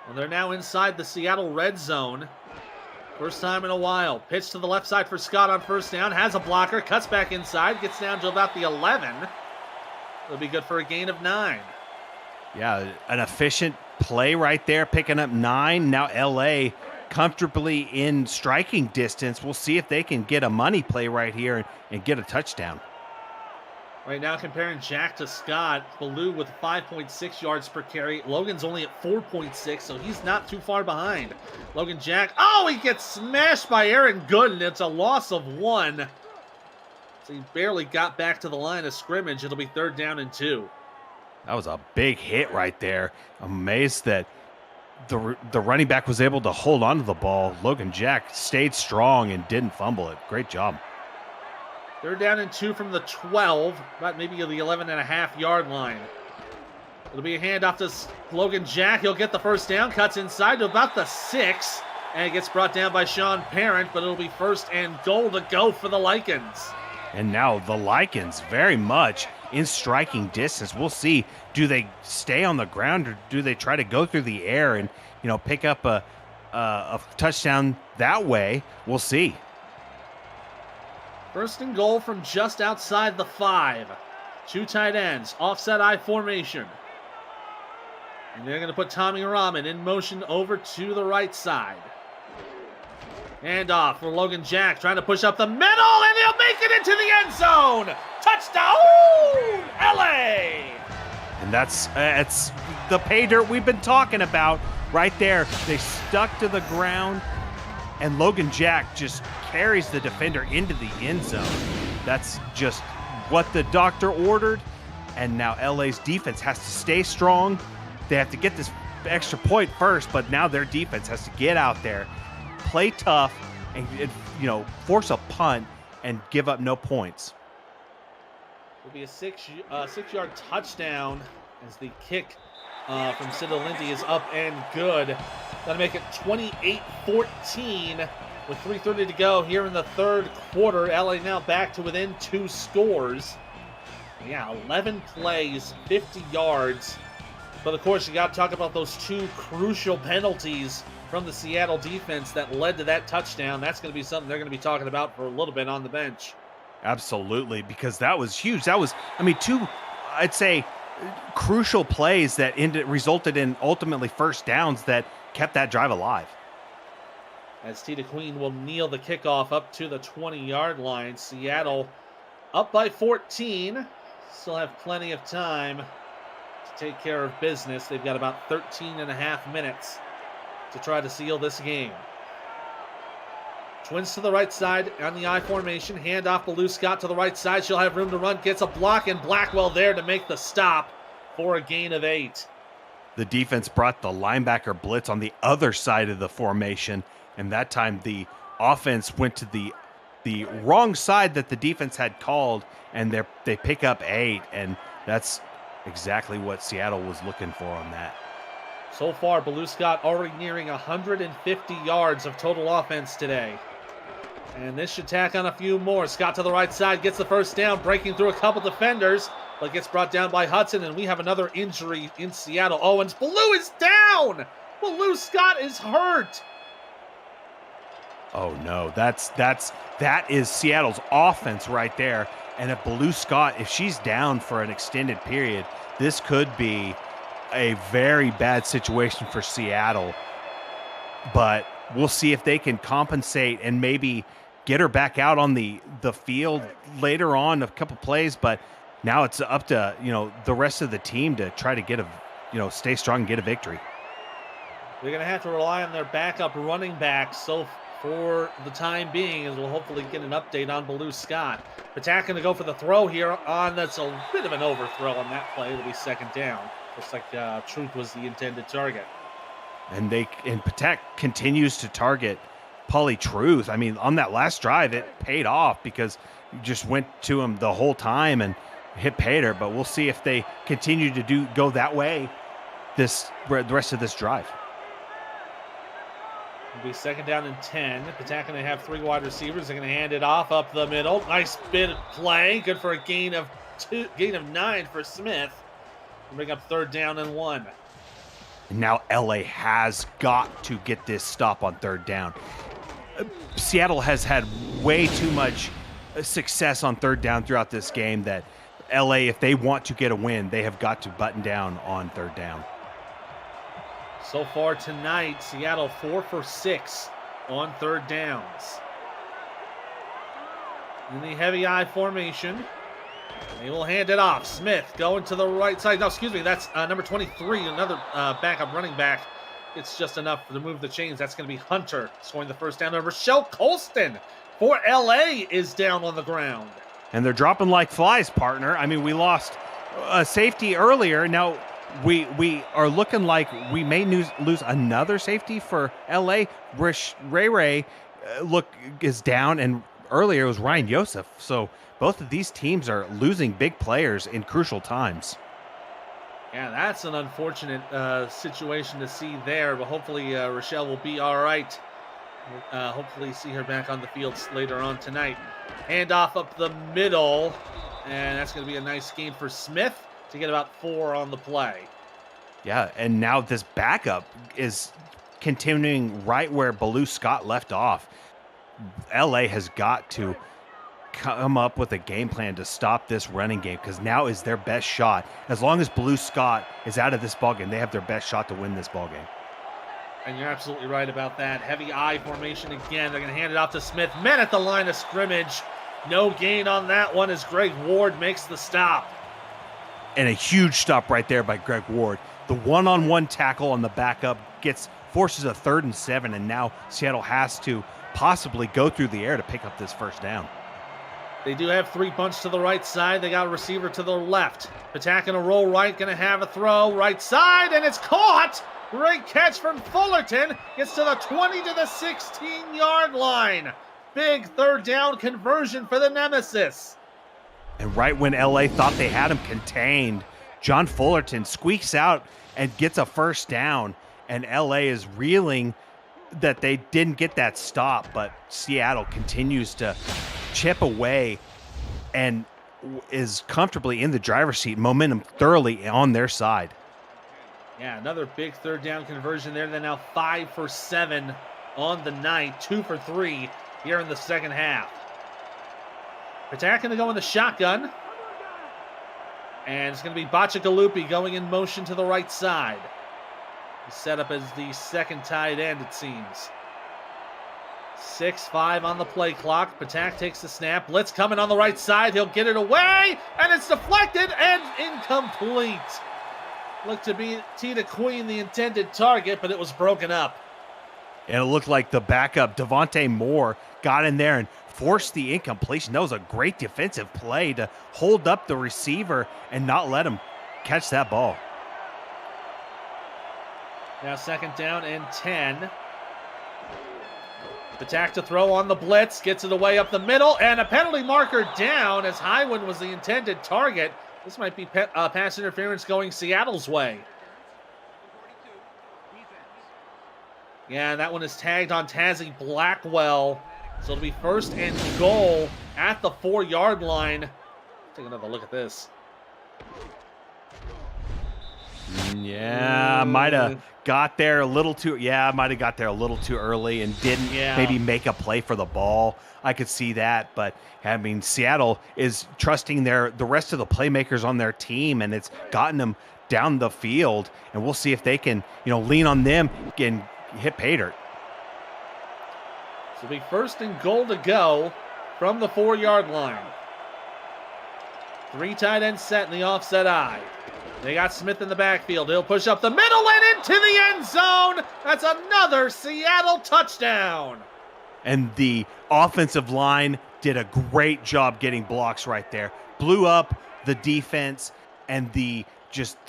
Well, they're now inside the Seattle red zone. First time in a while. Pitch to the left side for Scott on first down. Has a blocker. Cuts back inside. Gets down to about the 11. It'll be good for a gain of 9. Yeah, an efficient play right there, picking up 9. Now LA comfortably in striking distance. We'll see if they can get a money play right here and get a touchdown. Right now, comparing Jack to Scott, Ballou with 5.6 yards per carry. Logan's only at 4.6, so he's not too far behind. Logan Jack, he gets smashed by Aaron Gooden. It's a loss of 1. So he barely got back to the line of scrimmage. It'll be 3rd down and 2. That was a big hit right there. I'm amazed that the running back was able to hold on to the ball. Logan Jack stayed strong and didn't fumble it. Great job. 3rd down and 2 from the 12, about maybe the 11.5-yard line. It'll be a handoff to Logan Jack. He'll get the first down, cuts inside to about the 6, and it gets brought down by Sean Parent, but it'll be 1st and goal to go for the Lycans. And now the Lycans very much in striking distance. We'll see. Do they stay on the ground, or do they try to go through the air and, pick up a touchdown that way? We'll see. 1st and goal from just outside the 5. 2 tight ends, offset I formation. And they're going to put Tommy Rahman in motion over to the right side. Hand off for Logan Jack, trying to push up the middle, and he'll make it into the end zone. Touchdown, LA! And that's the pay dirt we've been talking about right there. They stuck to the ground, and Logan Jack just carries the defender into the end zone. That's just what the doctor ordered, and now LA's defense has to stay strong. They have to get this extra point first, but now their defense has to get out there, play tough, and force a punt and give up no points. It'll be a 6-yard touchdown as the kick from Sidolindi is up and good. That'll make it 28-14 with 3:30 to go here in the 3rd quarter. LA now back to within 2 scores. Yeah, 11 plays, 50 yards. But of course, you got to talk about those 2 crucial penalties from the Seattle defense that led to that touchdown. That's going to be something they're going to be talking about for a little bit on the bench. Absolutely, because that was huge. That was, 2, I'd say, crucial plays that resulted in ultimately first downs that kept that drive alive. As Tita Queen will kneel the kickoff up to the 20-yard line. Seattle up by 14. Still have plenty of time to take care of business. They've got about 13 and a half minutes to try to seal this game. Twins to the right side on the I formation. Hand off Ballou Scott to the right side. She'll have room to run. Gets a block, and Blackwell there to make the stop for a gain of 8. The defense brought the linebacker blitz on the other side of the formation, and that time the offense went to the wrong side that the defense had called, and they pick up 8, and that's exactly what Seattle was looking for on that. So far, Ballou Scott already nearing 150 yards of total offense today. And this should tack on a few more. Scott to the right side, gets the first down, breaking through a couple defenders, but gets brought down by Hudson, and we have another injury in Seattle. Owens, Ballou is down! Ballou Scott is hurt! Oh no, that is Seattle's offense right there. And if Blue Scott, if she's down for an extended period, this could be a very bad situation for Seattle. But we'll see if they can compensate and maybe get her back out on the field later on, a couple plays. But now it's up to, the rest of the team to try to get stay strong and get a victory. They're going to have to rely on their backup running back. So for the time being, as we'll hopefully get an update on Blue Scott. Patak going to go for the throw here on, that's a bit of an overthrow on that play. It'll be second down. Looks like Truth was the intended target. And Patak continues to target Polly Truth. I mean, on that last drive, it paid off because you just went to him the whole time and hit paid her. But we'll see if they continue to go that way the rest of this drive. It'll be second down and 10. Patak going to have 3 wide receivers. They're going to hand it off up the middle. Nice bit of play. Good for a gain of 9 for Smith. Bring up third down and 1. And now LA has got to get this stop on third down. Seattle has had way too much success on third down throughout this game that LA, if they want to get a win, they have got to button down on third down. So far tonight, Seattle 4 for 6 on third downs. In the heavy I formation, they will hand it off. Smith going to the right side. No, excuse me, that's number 23, another backup running back. It's just enough to move the chains. That's going to be Hunter scoring the first down. Rochelle Colston for LA is down on the ground. And they're dropping like flies, partner. I mean, we lost a safety earlier. Now we are looking like we may lose another safety for LA. Ray is down, and earlier it was Ryan Yosef. So both of these teams are losing big players in crucial times. Yeah, that's an unfortunate situation to see there, but hopefully Rochelle will be all right. Hopefully see her back on the field later on tonight. Handoff up the middle, and that's going to be a nice gain for Smith to get about 4 on the play. Yeah, and now this backup is continuing right where Blue Scott left off. LA has got to come up with a game plan to stop this running game, because now is their best shot. As long as Blue Scott is out of this ballgame, they have their best shot to win this ballgame. And you're absolutely right about that. Heavy I formation again. They're going to hand it off to Smith. Men at the line of scrimmage. No gain on that one as Greg Ward makes the stop. And a huge stop right there by Greg Ward. The one-on-one tackle on the backup forces a 3rd and 7, and now Seattle has to possibly go through the air to pick up this first down. They do have 3 bunch to the right side. They got a receiver to the left. Attack and a roll right. Going to have a throw right side, and it's caught. Great catch from Fullerton. Gets to the 20 to the 16-yard line. Big third down conversion for the Nemesis. And right when LA thought they had him contained, John Fullerton squeaks out and gets a first down. And LA is reeling that they didn't get that stop, but Seattle continues to chip away and is comfortably in the driver's seat. Momentum thoroughly on their side. Yeah, another big third down conversion there. They're now 5 for 7 on the night, 2 for 3 here in the second half. Attack going to go in the shotgun. And it's going to be Bachagalupi going in motion to the right side. He's set up as the second tight end, it seems. 6-5 on the play clock. Patak takes the snap. Blitz coming on the right side. He'll get it away, and it's deflected and incomplete. Looked to be Tita Queen, the intended target, but it was broken up. And it looked like the backup, Devontae Moore, got in there and forced the incompletion. That was a great defensive play to hold up the receiver and not let him catch that ball. Now second down and 10. Attack to throw on the blitz, gets it away up the middle, and a penalty marker down as Highwind was the intended target. This might be pass interference going Seattle's way. Yeah, that one is tagged on Tazzy Blackwell. So it'll be first and goal at the 4-yard line. Take another look at this. Yeah, might have got there a little too. Yeah, might have got there a little too early and didn't maybe make a play for the ball. I could see that, but I mean, Seattle is trusting the rest of the playmakers on their team, and it's gotten them down the field. And we'll see if they can, lean on them and hit pay dirt. So it'll be first and goal to go from the 4-yard line. 3 tight ends set in the offset eye. They got Smith in the backfield. He'll push up the middle and into the end zone. That's another Seattle touchdown. And the offensive line did a great job getting blocks right there. Blew up the defense, and the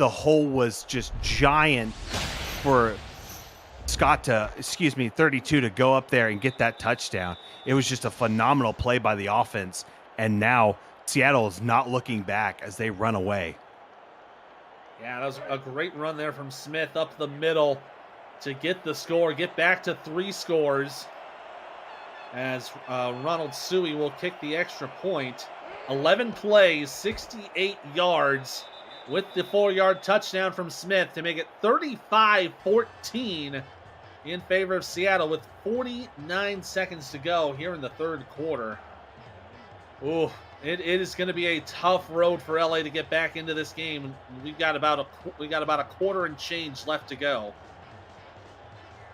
hole was just giant for Scott 32 to go up there and get that touchdown. It was just a phenomenal play by the offense, and now Seattle is not looking back as they run away. Yeah, that was a great run there from Smith up the middle to get the score, get back to 3 scores as Ronald Suey will kick the extra point. 11 plays, 68 yards with the 4-yard touchdown from Smith to make it 35-14 in favor of Seattle with 49 seconds to go here in the third quarter. Ooh. It is going to be a tough road for LA to get back into this game. We got about a quarter and change left to go.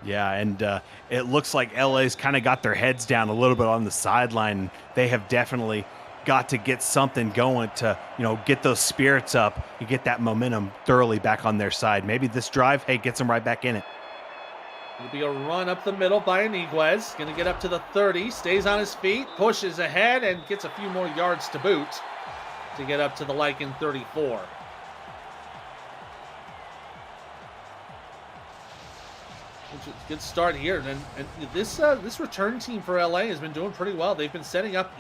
Yeah, and it looks like LA's kind of got their heads down a little bit on the sideline. They have definitely got to get something going to, get those spirits up and get that momentum thoroughly back on their side. Maybe this drive, gets them right back in it. It'll be a run up the middle by Iniguez. Going to get up to the 30, stays on his feet, pushes ahead, and gets a few more yards to boot to get up to the Lycan 34. Good start here, and this return team for LA has been doing pretty well. They've been setting up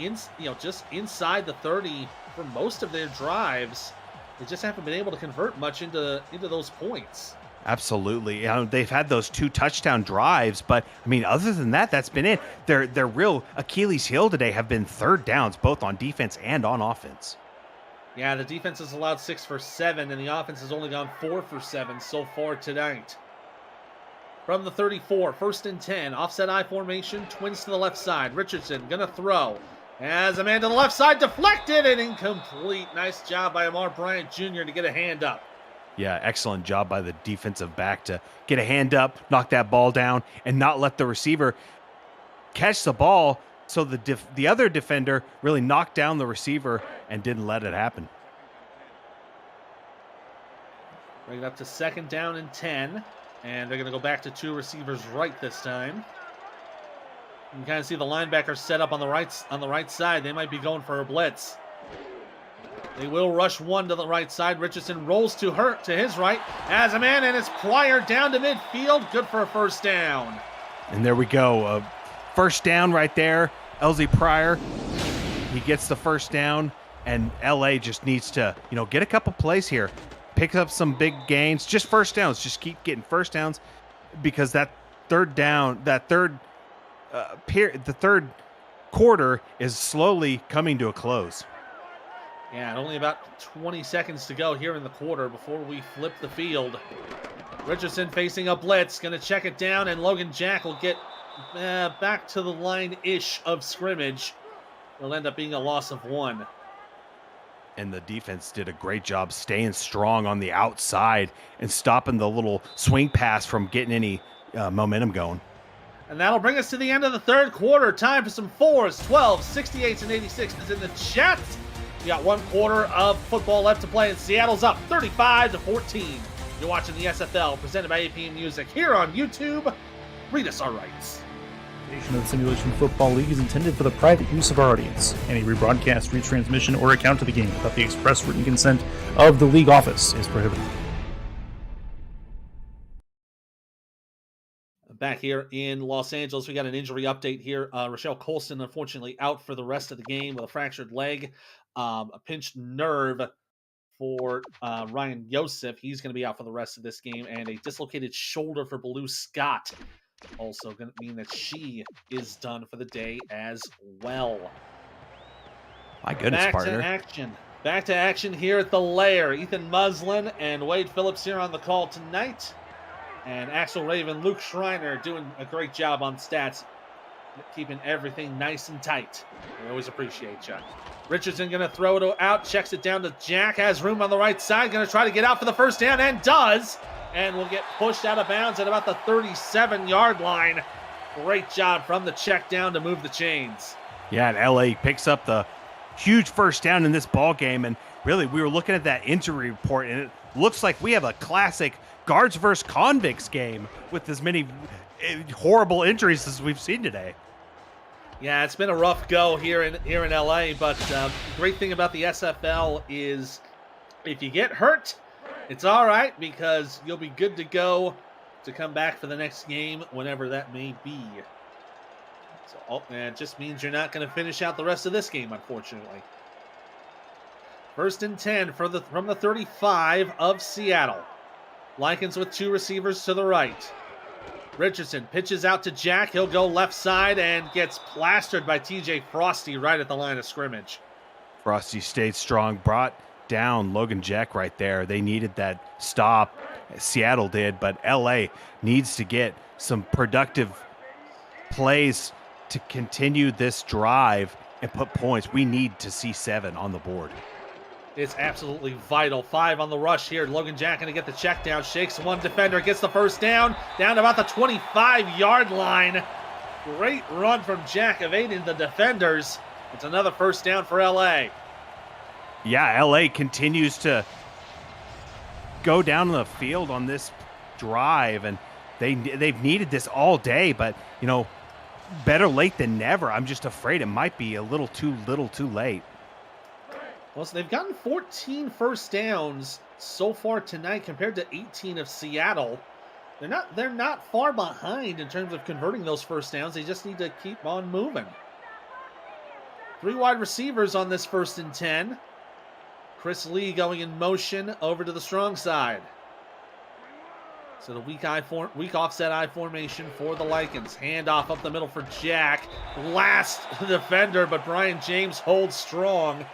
just inside the 30 for most of their drives. They just haven't been able to convert much into those points. Absolutely. They've had those 2 touchdown drives, but I mean, other than that, that's been it. Their real Achilles heel today have been third downs, both on defense and on offense. Yeah, the defense has allowed 6 for 7, and the offense has only gone 4 for 7 so far tonight. From the 34, first and 10, offset I formation, twins to the left side. Richardson gonna throw. As a man to the left side, deflected and incomplete. Nice job by Amar Bryant Jr. to get a hand up. Yeah, excellent job by the defensive back to get a hand up, knock that ball down, and not let the receiver catch the ball. So the other defender really knocked down the receiver and didn't let it happen. Bring it up to second down and 10. And they're going to go back to 2 receivers right this time. You can kind of see the linebackers set up on the right side. They might be going for a blitz. They will rush 1 to the right side. Richardson rolls to his right as a man, and it's Pryor down to midfield. Good for a first down. And there we go. First down right there. LZ Pryor, he gets the first down, and LA just needs to, get a couple plays here. Pick up some big gains, just first downs. Just keep getting first downs, because the third quarter is slowly coming to a close. Yeah, and only about 20 seconds to go here in the quarter before we flip the field. Richardson facing a blitz, going to check it down, and Logan Jack will get back to the line-ish of scrimmage. It'll end up being a loss of 1. And the defense did a great job staying strong on the outside and stopping the little swing pass from getting any momentum going. And that'll bring us to the end of the third quarter. Time for some 4s, 12s, 68s, and 86s in the chat. We got 1 quarter of football left to play, and Seattle's up 35-14. You're watching the SFL presented by AP Music here on YouTube. Read us our rights. Of the Simulation Football League is intended for the private use of our audience. Any rebroadcast, retransmission, or account of the game without the express written consent of the league office is prohibited. Back here in Los Angeles, we got an injury update here. Rochelle Colson, unfortunately, out for the rest of the game with a fractured leg, a pinched nerve for Ryan Yosef. He's going to be out for the rest of this game, and a dislocated shoulder for Blue Scott. Also going to mean that she is done for the day as well. My goodness, Back partner. to action. Back to action here at the Lair. Ethan Muslin and Wade Phillips here on the call tonight. And Axel Raven, Luke Schreiner doing a great job on stats, keeping everything nice and tight. We always appreciate you. Richardson going to throw it out, checks it down to Jack, has room on the right side, going to try to get out for the first down, and does, and will get pushed out of bounds at about the 37-yard line. Great job from the check down to move the chains. Yeah, and LA picks up the huge first down in this ball game, and really we were looking at that injury report, and it looks like we have a classic guards versus convicts game with as many horrible injuries as we've seen today. Yeah, it's been a rough go here in LA, but the great thing about the SFL is if you get hurt, it's all right because you'll be good to go to come back for the next game, whenever that may be. So, and it just means you're not going to finish out the rest of this game, unfortunately. 1st and 10 from the 35 of Seattle. Lycans with 2 receivers to the right. Richardson pitches out to Jack. He'll go left side and gets plastered by TJ Frosty right at the line of scrimmage. Frosty stayed strong, brought down Logan Jack right there. They needed that stop. Seattle did, but LA needs to get some productive plays to continue this drive and put points. We need to see 7 on the board. It's absolutely vital. 5 on the rush here. Logan Jack going to get the check down. Shakes one defender. Gets the first down. Down to about the 25-yard line. Great run from Jack, evading the defenders. It's another first down for LA. Yeah, LA continues to go down the field on this drive, and they've needed this all day, but, you know, better late than never. I'm just afraid it might be a little too late. Well, so they've gotten 14 first downs so far tonight compared to 18 of Seattle. They're not far behind in terms of converting those first downs. They just need to keep on moving. 3 wide receivers on this 1st and 10. Chris Lee going in motion over to the strong side. So the weak offset I formation for the Lycans. Handoff up the middle for Jack. Last defender, but Brian James holds strong.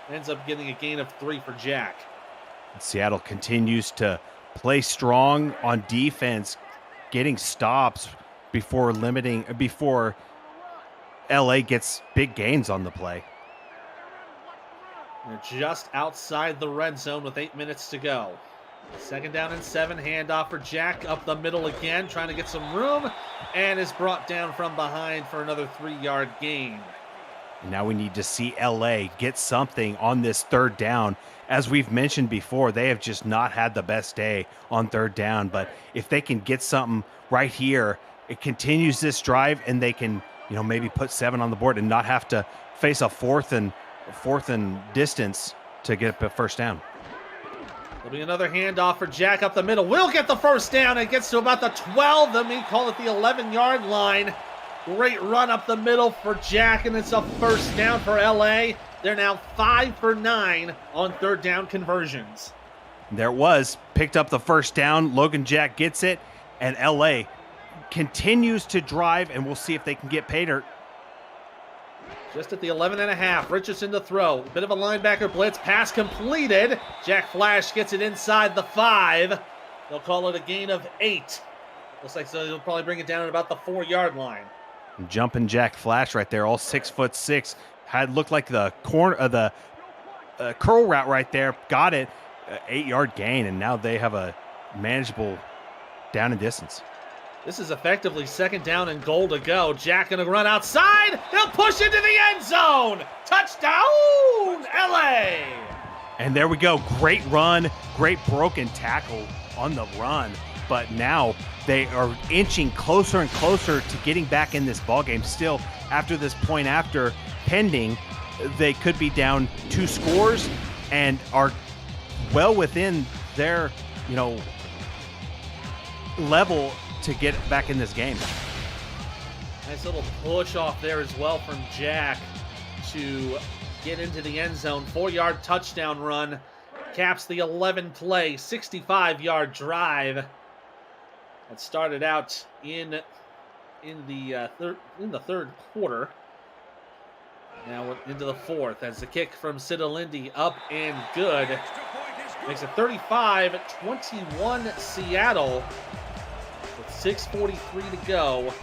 Ends up getting a gain of 3 for Jack. Seattle continues to play strong on defense, getting stops before LA gets big gains on the play. They're just outside the red zone with 8 minutes to go. 2nd down and 7. Handoff for Jack up the middle again, trying to get some room, and is brought down from behind for another 3-yard gain. Now we need to see LA get something on this 3rd down. As we've mentioned before, they have just not had the best day on 3rd down. But if they can get something right here, it continues this drive, and they can, you know, maybe put 7 on the board and not have to face a fourth and distance to get a first down. There'll be another handoff for Jack up the middle. Will get the first down. It gets to about the 12. Then we call it the 11-yard line. Great run up the middle for Jack, and it's a first down for LA. They're now 5 for 9 on 3rd down conversions. There it was. Picked up the first down. Logan Jack gets it, and LA continues to drive, and we'll see if they can get pay dirt. Just at the 11.5. Richardson to throw. A bit of a linebacker blitz. Pass completed. Jack Flash gets it inside the 5. They'll call it a gain of 8. Looks like so he'll probably bring it down at about the 4-yard line. Jumping Jack Flash right there, all 6'6". Had looked like the corner of the curl route right there. Got it, 8-yard gain, and now they have a manageable down and distance. This is effectively 2nd down and goal to go. Jack gonna run outside. They'll push into the end zone. Touchdown, LA! And there we go. Great run, great broken tackle on the run. But now they are inching closer and closer to getting back in this ballgame. Still, after this point after pending, they could be down 2 scores and are well within their, you know, level to get back in this game. Nice little push off there as well from Jack to get into the end zone. 4-yard touchdown run caps the 11-play, 65-yard drive that started out in the third quarter. Now into the fourth as the kick from Sidalindi up and good. Makes it 35-21 Seattle with 6:43 to go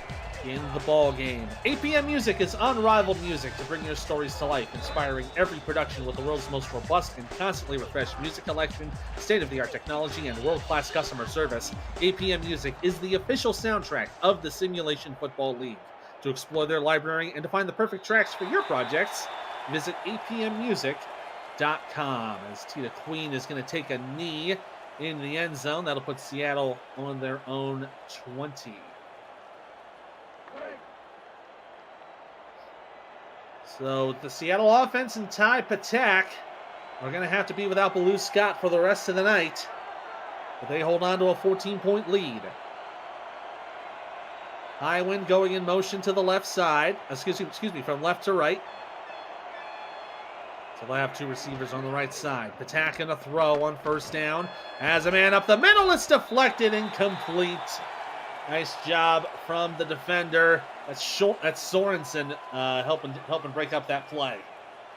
in the ball game. APM Music is unrivaled music to bring your stories to life, inspiring every production with the world's most robust and constantly refreshed music collection, state-of-the-art technology, and world-class customer service. APM Music is the official soundtrack of the Simulation Football League. To explore their library and to find the perfect tracks for your projects, visit apmmusic.com. As Tita Queen is going to take a knee in the end zone. That'll put Seattle on their own 20. So the Seattle offense and Ty Patak are going to have to be without Bellew Scott for the rest of the night. But they hold on to a 14-point lead. Highwind going in motion to the left side. Excuse me, from left to right. So they'll have two receivers on the right side. Patak in a throw on first down. Has a man up the middle. It's deflected, incomplete. Nice job from the defender. That's Sorensen helping break up that play.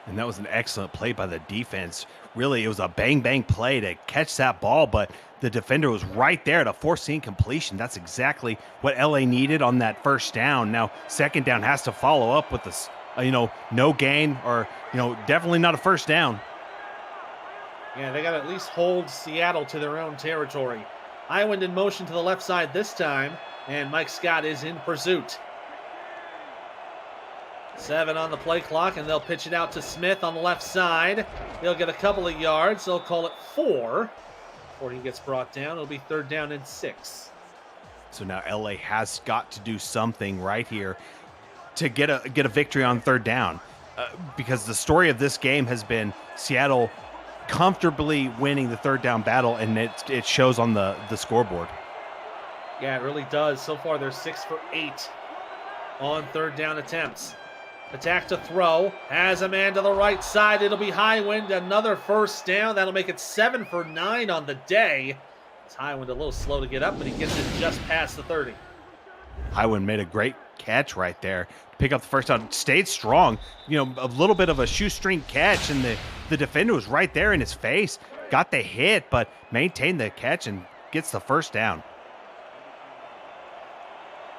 And that was an excellent play by the defense. Really, it was a bang-bang play to catch that ball, but the defender was right there to force the incompletion. That's exactly what LA needed on that first down. Now, second down has to follow up with this, no gain or, definitely not a first down. Yeah, they got to at least hold Seattle to their own territory. Highwind in motion to the left side this time, and Mike Scott is in pursuit. 7 on the play clock, and they'll pitch it out to Smith on the left side. He'll get a couple of yards. They'll call it 4 before he gets brought down. It'll be 3rd down and 6. So now LA has got to do something right here to get a victory on 3rd down, because the story of this game has been Seattle comfortably winning the 3rd down battle, and it shows on the scoreboard. Yeah, it really does. So far, they're 6 for 8 on 3rd down attempts. Attack to throw. Has a man to the right side. It'll be Highwind. Another first down. That'll make it 7 for 9 on the day. It's Highwind a little slow to get up, but he gets it just past the 30. Highwind made a great catch right there to pick up the first down. Stayed strong. A little bit of a shoestring catch, and the defender was right there in his face. Got the hit, but maintained the catch and gets the first down.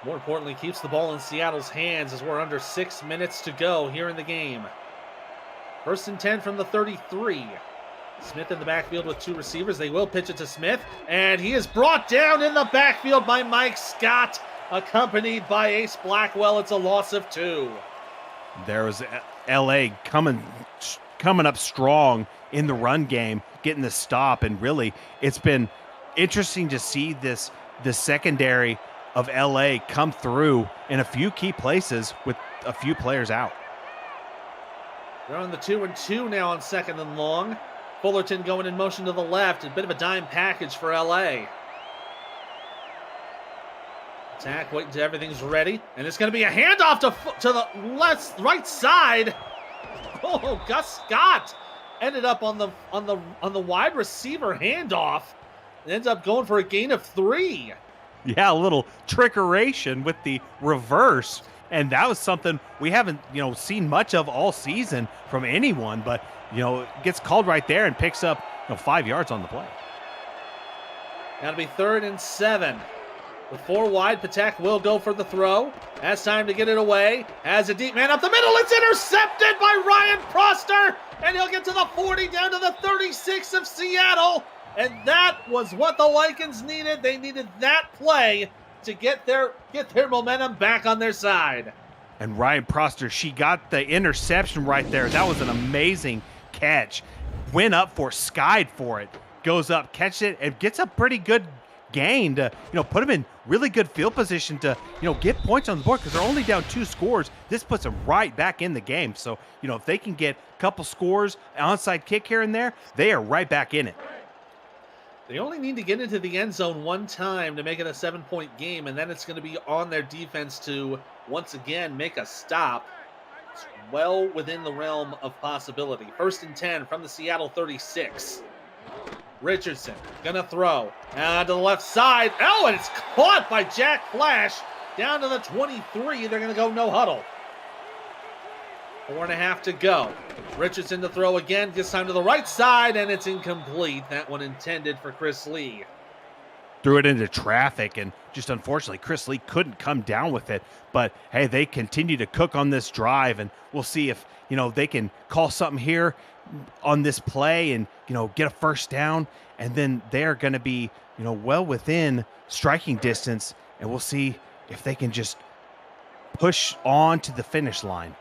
More importantly, keeps the ball in Seattle's hands as we're under 6 minutes to go here in the game. 1st and 10 from the 33. Smith in the backfield with 2 receivers. They will pitch it to Smith, and he is brought down in the backfield by Mike Scott, accompanied by Ace Blackwell. It's a loss of 2. There was LA coming up strong in the run game, getting the stop, and really it's been interesting to see the secondary of LA come through in a few key places with a few players out. They're on the 2-2 now on 2nd and long. Fullerton going in motion to the left. A bit of a dime package for LA. Attack waiting until everything's ready. And it's going to be a handoff to the right side. Oh, Gus Scott ended up on the wide receiver handoff. It ends up going for a gain of 3. Yeah, a little trickeration with the reverse. And that was something we haven't, seen much of all season from anyone. But, it gets called right there and picks up 5 yards on the play. That'll be 3rd and 7. With 4 wide, Patak will go for the throw. Has time to get it away. Has a deep man up the middle. It's intercepted by Ryan Proster. And he'll get to the 40, down to the 36 of Seattle. And that was what the Lycans needed. They needed that play to get their momentum back on their side. And Ryan Proster, she got the interception right there. That was an amazing catch. Went up skied for it. Goes up, catches it, and gets a pretty good gain to, put him in really good field position to, get points on the board, because they're only down 2 scores. This puts them right back in the game. So, if they can get a couple scores, onside kick here and there, they are right back in it. They only need to get into the end zone one time to make it a 7-point game, and then it's going to be on their defense to, once again, make a stop. It's well within the realm of possibility. 1st and 10 from the Seattle 36. Richardson going to throw to the left side. Oh, and it's caught by Jack Flash down to the 23. They're going to go no huddle. 4.5 to go. Richardson to throw again, this time to the right side, and it's incomplete. That one intended for Chris Lee. Threw it into traffic, and just unfortunately, Chris Lee couldn't come down with it. But hey, they continue to cook on this drive, and we'll see if, they can call something here on this play and, get a first down. And then they're going to be, well within striking distance, and we'll see if they can just push on to the finish line.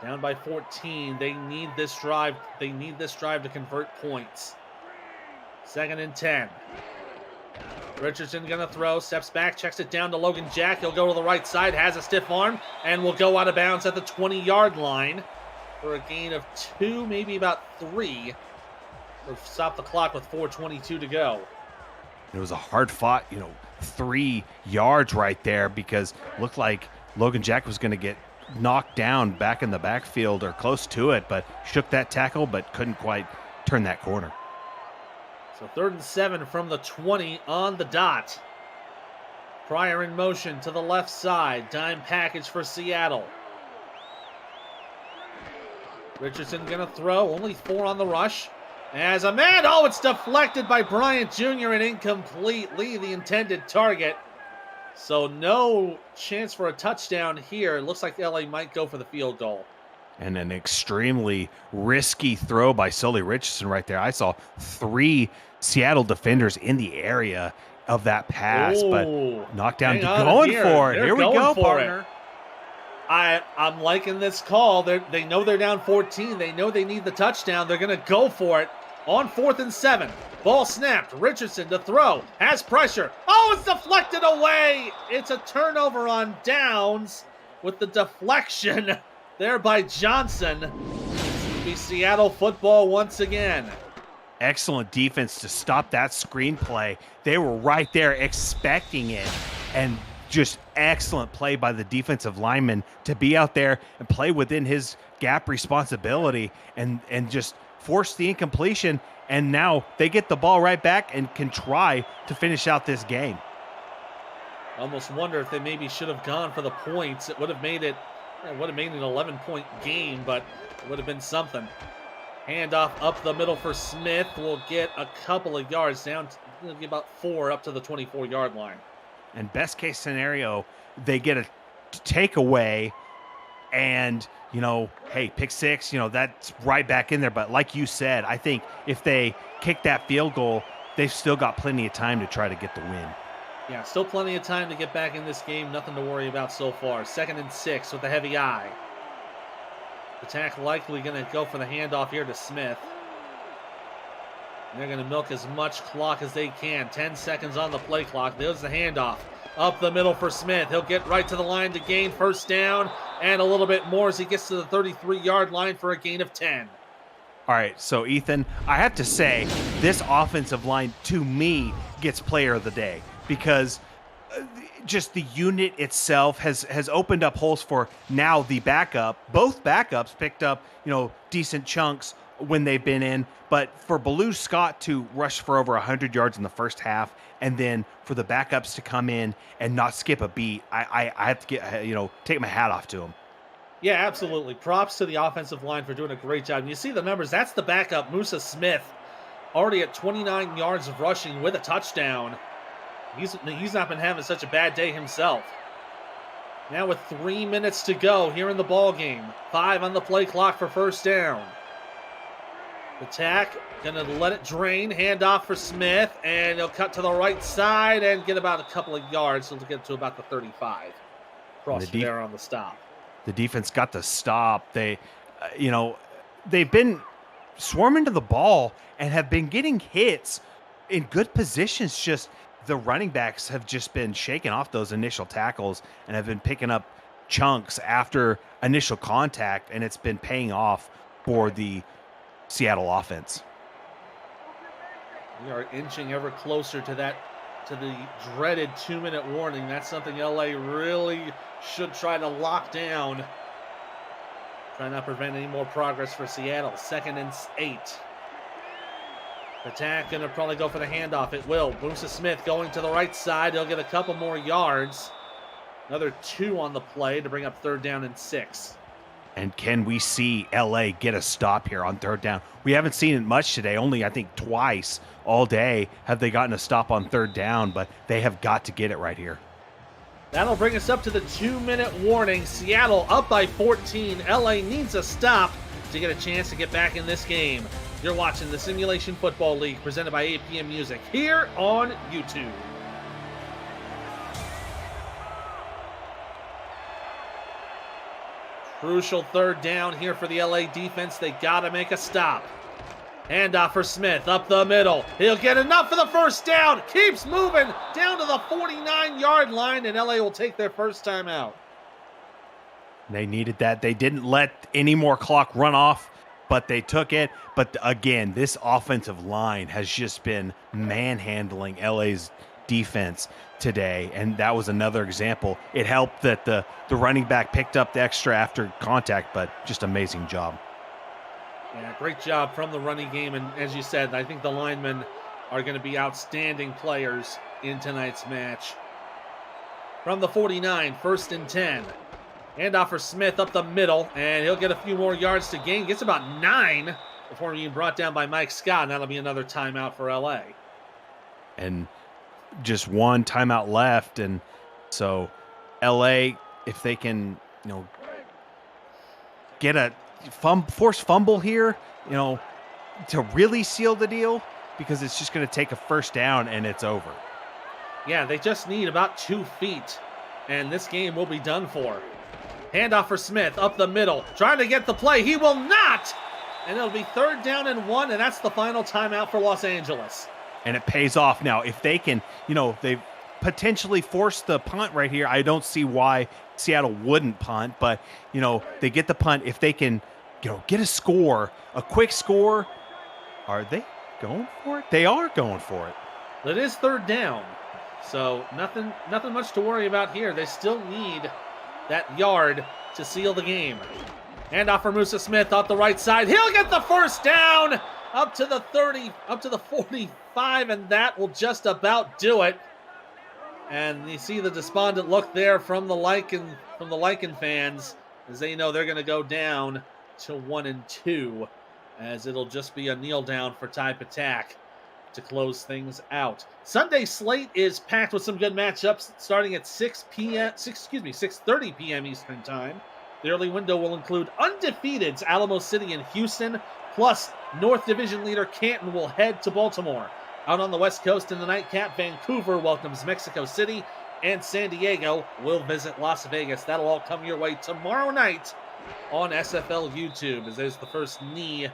Down by 14. They need this drive. They need this drive to convert points. 2nd and 10. Richardson going to throw. Steps back. Checks it down to Logan Jack. He'll go to the right side. Has a stiff arm. And will go out of bounds at the 20-yard line for a gain of 2, maybe about 3. We'll stop the clock with 4:22 to go. It was a hard-fought, 3 yards right there, because it looked like Logan Jack was going to get knocked down back in the backfield or close to it, but shook that tackle but couldn't quite turn that corner. So 3rd and 7 from the 20 on the dot. Pryor in motion to the left side. Dime package for Seattle. Richardson going to throw. Only 4 on the rush. As a man, it's deflected by Bryant Jr. and incomplete. Lee, the intended target. So no chance for a touchdown here. It looks like LA might go for the field goal. And an extremely risky throw by Sully Richardson right there. I saw 3 Seattle defenders in the area of that pass, but knocked down. Going for it. Here we go, partner. I'm liking this call. They know they're down 14. They know they need the touchdown. They're going to go for it on 4th and 7. Ball snapped. Richardson to throw. Has pressure. It's deflected away. It's a turnover on downs with the deflection there by Johnson. It'll be Seattle football once again. Excellent defense to stop that screenplay. They were right there expecting it, and just excellent play by the defensive lineman to be out there and play within his gap responsibility and just force the incompletion. And now they get the ball right back and can try to finish out this game. Almost wonder if they maybe should have gone for the points. It would have made it an 11-point game, but it would have been something. Handoff up the middle for Smith. Will get a couple of yards down, about 4 up to the 24-yard line. And best case scenario, they get a takeaway and, hey, pick 6, that's right back in there. But like you said, I think if they kick that field goal, they've still got plenty of time to try to get the win. Yeah, still plenty of time to get back in this game. Nothing to worry about so far. 2nd and 6 with a heavy eye. Attack likely going to go for the handoff here to Smith. They're going to milk as much clock as they can. 10 seconds on the play clock. There's the handoff. Up the middle for Smith. He'll get right to the line to gain first down and a little bit more as he gets to the 33-yard line for a gain of 10. All right, so Ethan, I have to say this offensive line, to me, gets player of the day because just the unit itself has opened up holes for now the backup. Both backups picked up, decent chunks when they've been in, but for Baloo Scott to rush for over 100 yards in the first half, and then for the backups to come in and not skip a beat, I have to get, take my hat off to him. Yeah, absolutely. Props to the offensive line for doing a great job. And you see the numbers. That's the backup, Musa Smith, already at 29 yards of rushing with a touchdown. He's not been having such a bad day himself. Now with 3 minutes to go here in the ball game. 5 on the play clock for first down. Attack, gonna let it drain. Handoff for Smith, and he'll cut to the right side and get about a couple of yards. He'll get to about the 35. Cross there on the stop. The defense got the stop. They, they've been swarming to the ball and have been getting hits in good positions. Just the running backs have just been shaking off those initial tackles and have been picking up chunks after initial contact, and it's been paying off for the Seattle offense. We are inching ever closer to the dreaded 2-minute warning. That's something LA really should try to lock down. Try not to prevent any more progress for Seattle. 2nd and 8. Attack going to probably go for the handoff. It will. Musa Smith going to the right side. He'll get a couple more yards. Another 2 on the play to bring up 3rd down and 6. And can we see LA get a stop here on third down? We haven't seen it much today. Only, I think, twice all day have they gotten a stop on third down, but they have got to get it right here. That'll bring us up to the 2-minute warning. Seattle up by 14. LA needs a stop to get a chance to get back in this game. You're watching the Simulation Football League presented by APM Music here on YouTube. Crucial third down here for the LA defense. They got to make a stop. Handoff for Smith up the middle. He'll get enough for the first down. Keeps moving down to the 49-yard line, and LA will take their first time out. They needed that. They didn't let any more clock run off, but they took it. But again, this offensive line has just been manhandling LA's defense today, and that was another example. It helped that the running back picked up the extra after contact, but just amazing job. Yeah, great job from the running game, and as you said, I think the linemen are going to be outstanding players in tonight's match. From the 49, 1st and 10. Handoff for Smith up the middle, and he'll get a few more yards to gain. Gets about 9 before being brought down by Mike Scott, and that'll be another timeout for LA. And just one timeout left, and so LA, if they can, get a forced fumble here, to really seal the deal, because it's just going to take a first down and it's over. Yeah, they just need about 2 feet, and this game will be done for. Handoff for Smith up the middle, trying to get the play. He will not, and it'll be 3rd down and 1, and that's the final timeout for Los Angeles. And it pays off now. If they can, they've potentially forced the punt right here. I don't see why Seattle wouldn't punt, but, they get the punt. If they can, get a score, a quick score, are they going for it? They are going for it. It is 3rd down, so nothing much to worry about here. They still need that yard to seal the game. Handoff for Musa Smith off the right side. He'll get the first down up to the 30, up to the 45, and that will just about do it. And you see the despondent look there from the Lycan fans, as they know they're going to go down to 1 and 2, as it'll just be a kneel down for Type Attack to close things out. Sunday slate is packed with some good matchups starting at 6:30 p.m. Eastern Time. The early window will include undefeateds Alamo City and Houston, plus North Division leader Canton will head to Baltimore. Out on the West Coast in the nightcap, Vancouver welcomes Mexico City, and San Diego will visit Las Vegas. That'll all come your way tomorrow night on SFL YouTube, as there's the first knee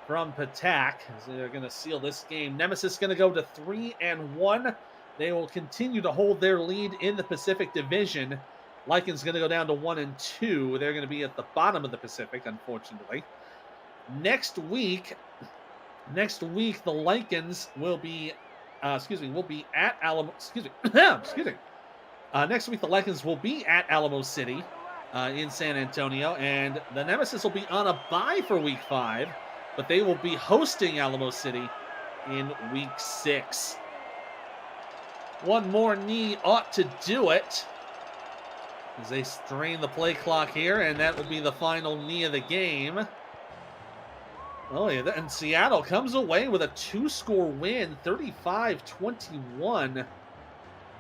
from Patak, as they're going to seal this game. Nemesis going to go to 3-1. They will continue to hold their lead in the Pacific Division. Lycans going to go down to 1 and 2. They're going to be at the bottom of the Pacific, unfortunately. Next week, the Lycans will be, will be at Alamo. Next week, the Lycans will be at Alamo City in San Antonio, and the Nemesis will be on a bye for Week 5, but they will be hosting Alamo City in Week 6. One more knee ought to do it, as they strain the play clock here, and that will be the final knee of the game. Oh, yeah, and Seattle comes away with a 2-score win, 35-21.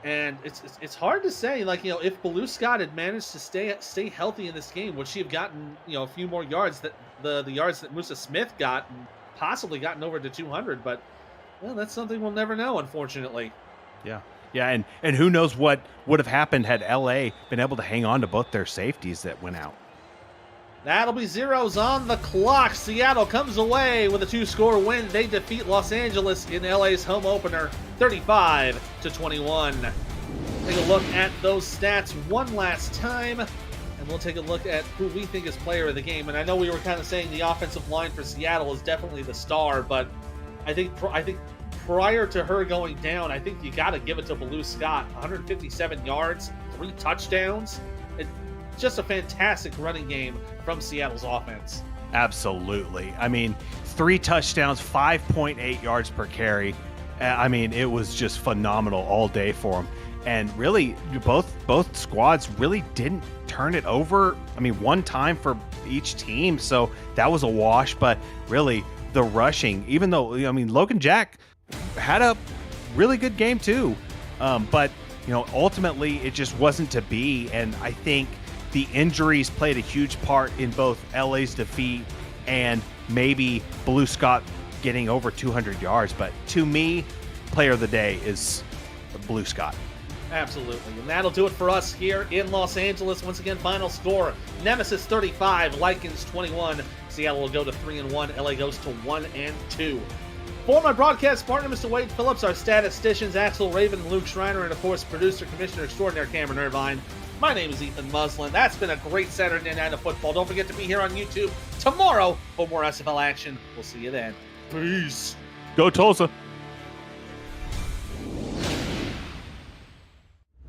And it's hard to say, if Bellew Scott had managed to stay healthy in this game, would she have gotten, a few more yards, that the yards that Musa Smith got, and possibly gotten over to 200. But, well, that's something we'll never know, unfortunately. Yeah. Yeah, and who knows what would have happened had LA been able to hang on to both their safeties that went out. That'll be zeros on the clock. Seattle comes away with a 2-score win. They defeat Los Angeles in LA's home opener, 35-21. Take a look at those stats one last time, and we'll take a look at who we think is player of the game. And I know we were kind of saying the offensive line for Seattle is definitely the star, but I think prior to her going down, I think you got to give it to Bellew Scott. 157 yards, 3 touchdowns. Just a fantastic running game from Seattle's offense. Absolutely. I mean, 3 touchdowns, 5.8 yards per carry. I mean, it was just phenomenal all day for him. And really, both squads really didn't turn it over. I mean, one time for each team, so that was a wash. But really, the rushing, even though, I mean, Logan Jack had a really good game too, but ultimately it just wasn't to be. And I think the injuries played a huge part in both LA's defeat and maybe Blue Scott getting over 200 yards. But to me, player of the day is Blue Scott. Absolutely. And that'll do it for us here in Los Angeles. Once again, final score, Nemesis 35, Lycans 21. Seattle will go to 3-1. LA goes to 1-2. For my broadcast partner, Mr. Wade Phillips, our statisticians, Axel Raven, Luke Schreiner, and of course, producer, commissioner extraordinaire Cameron Irvine. My name is Ethan Muslin. That's been a great Saturday night of football. Don't forget to be here on YouTube tomorrow for more SFL action. We'll see you then. Peace. Go Tulsa.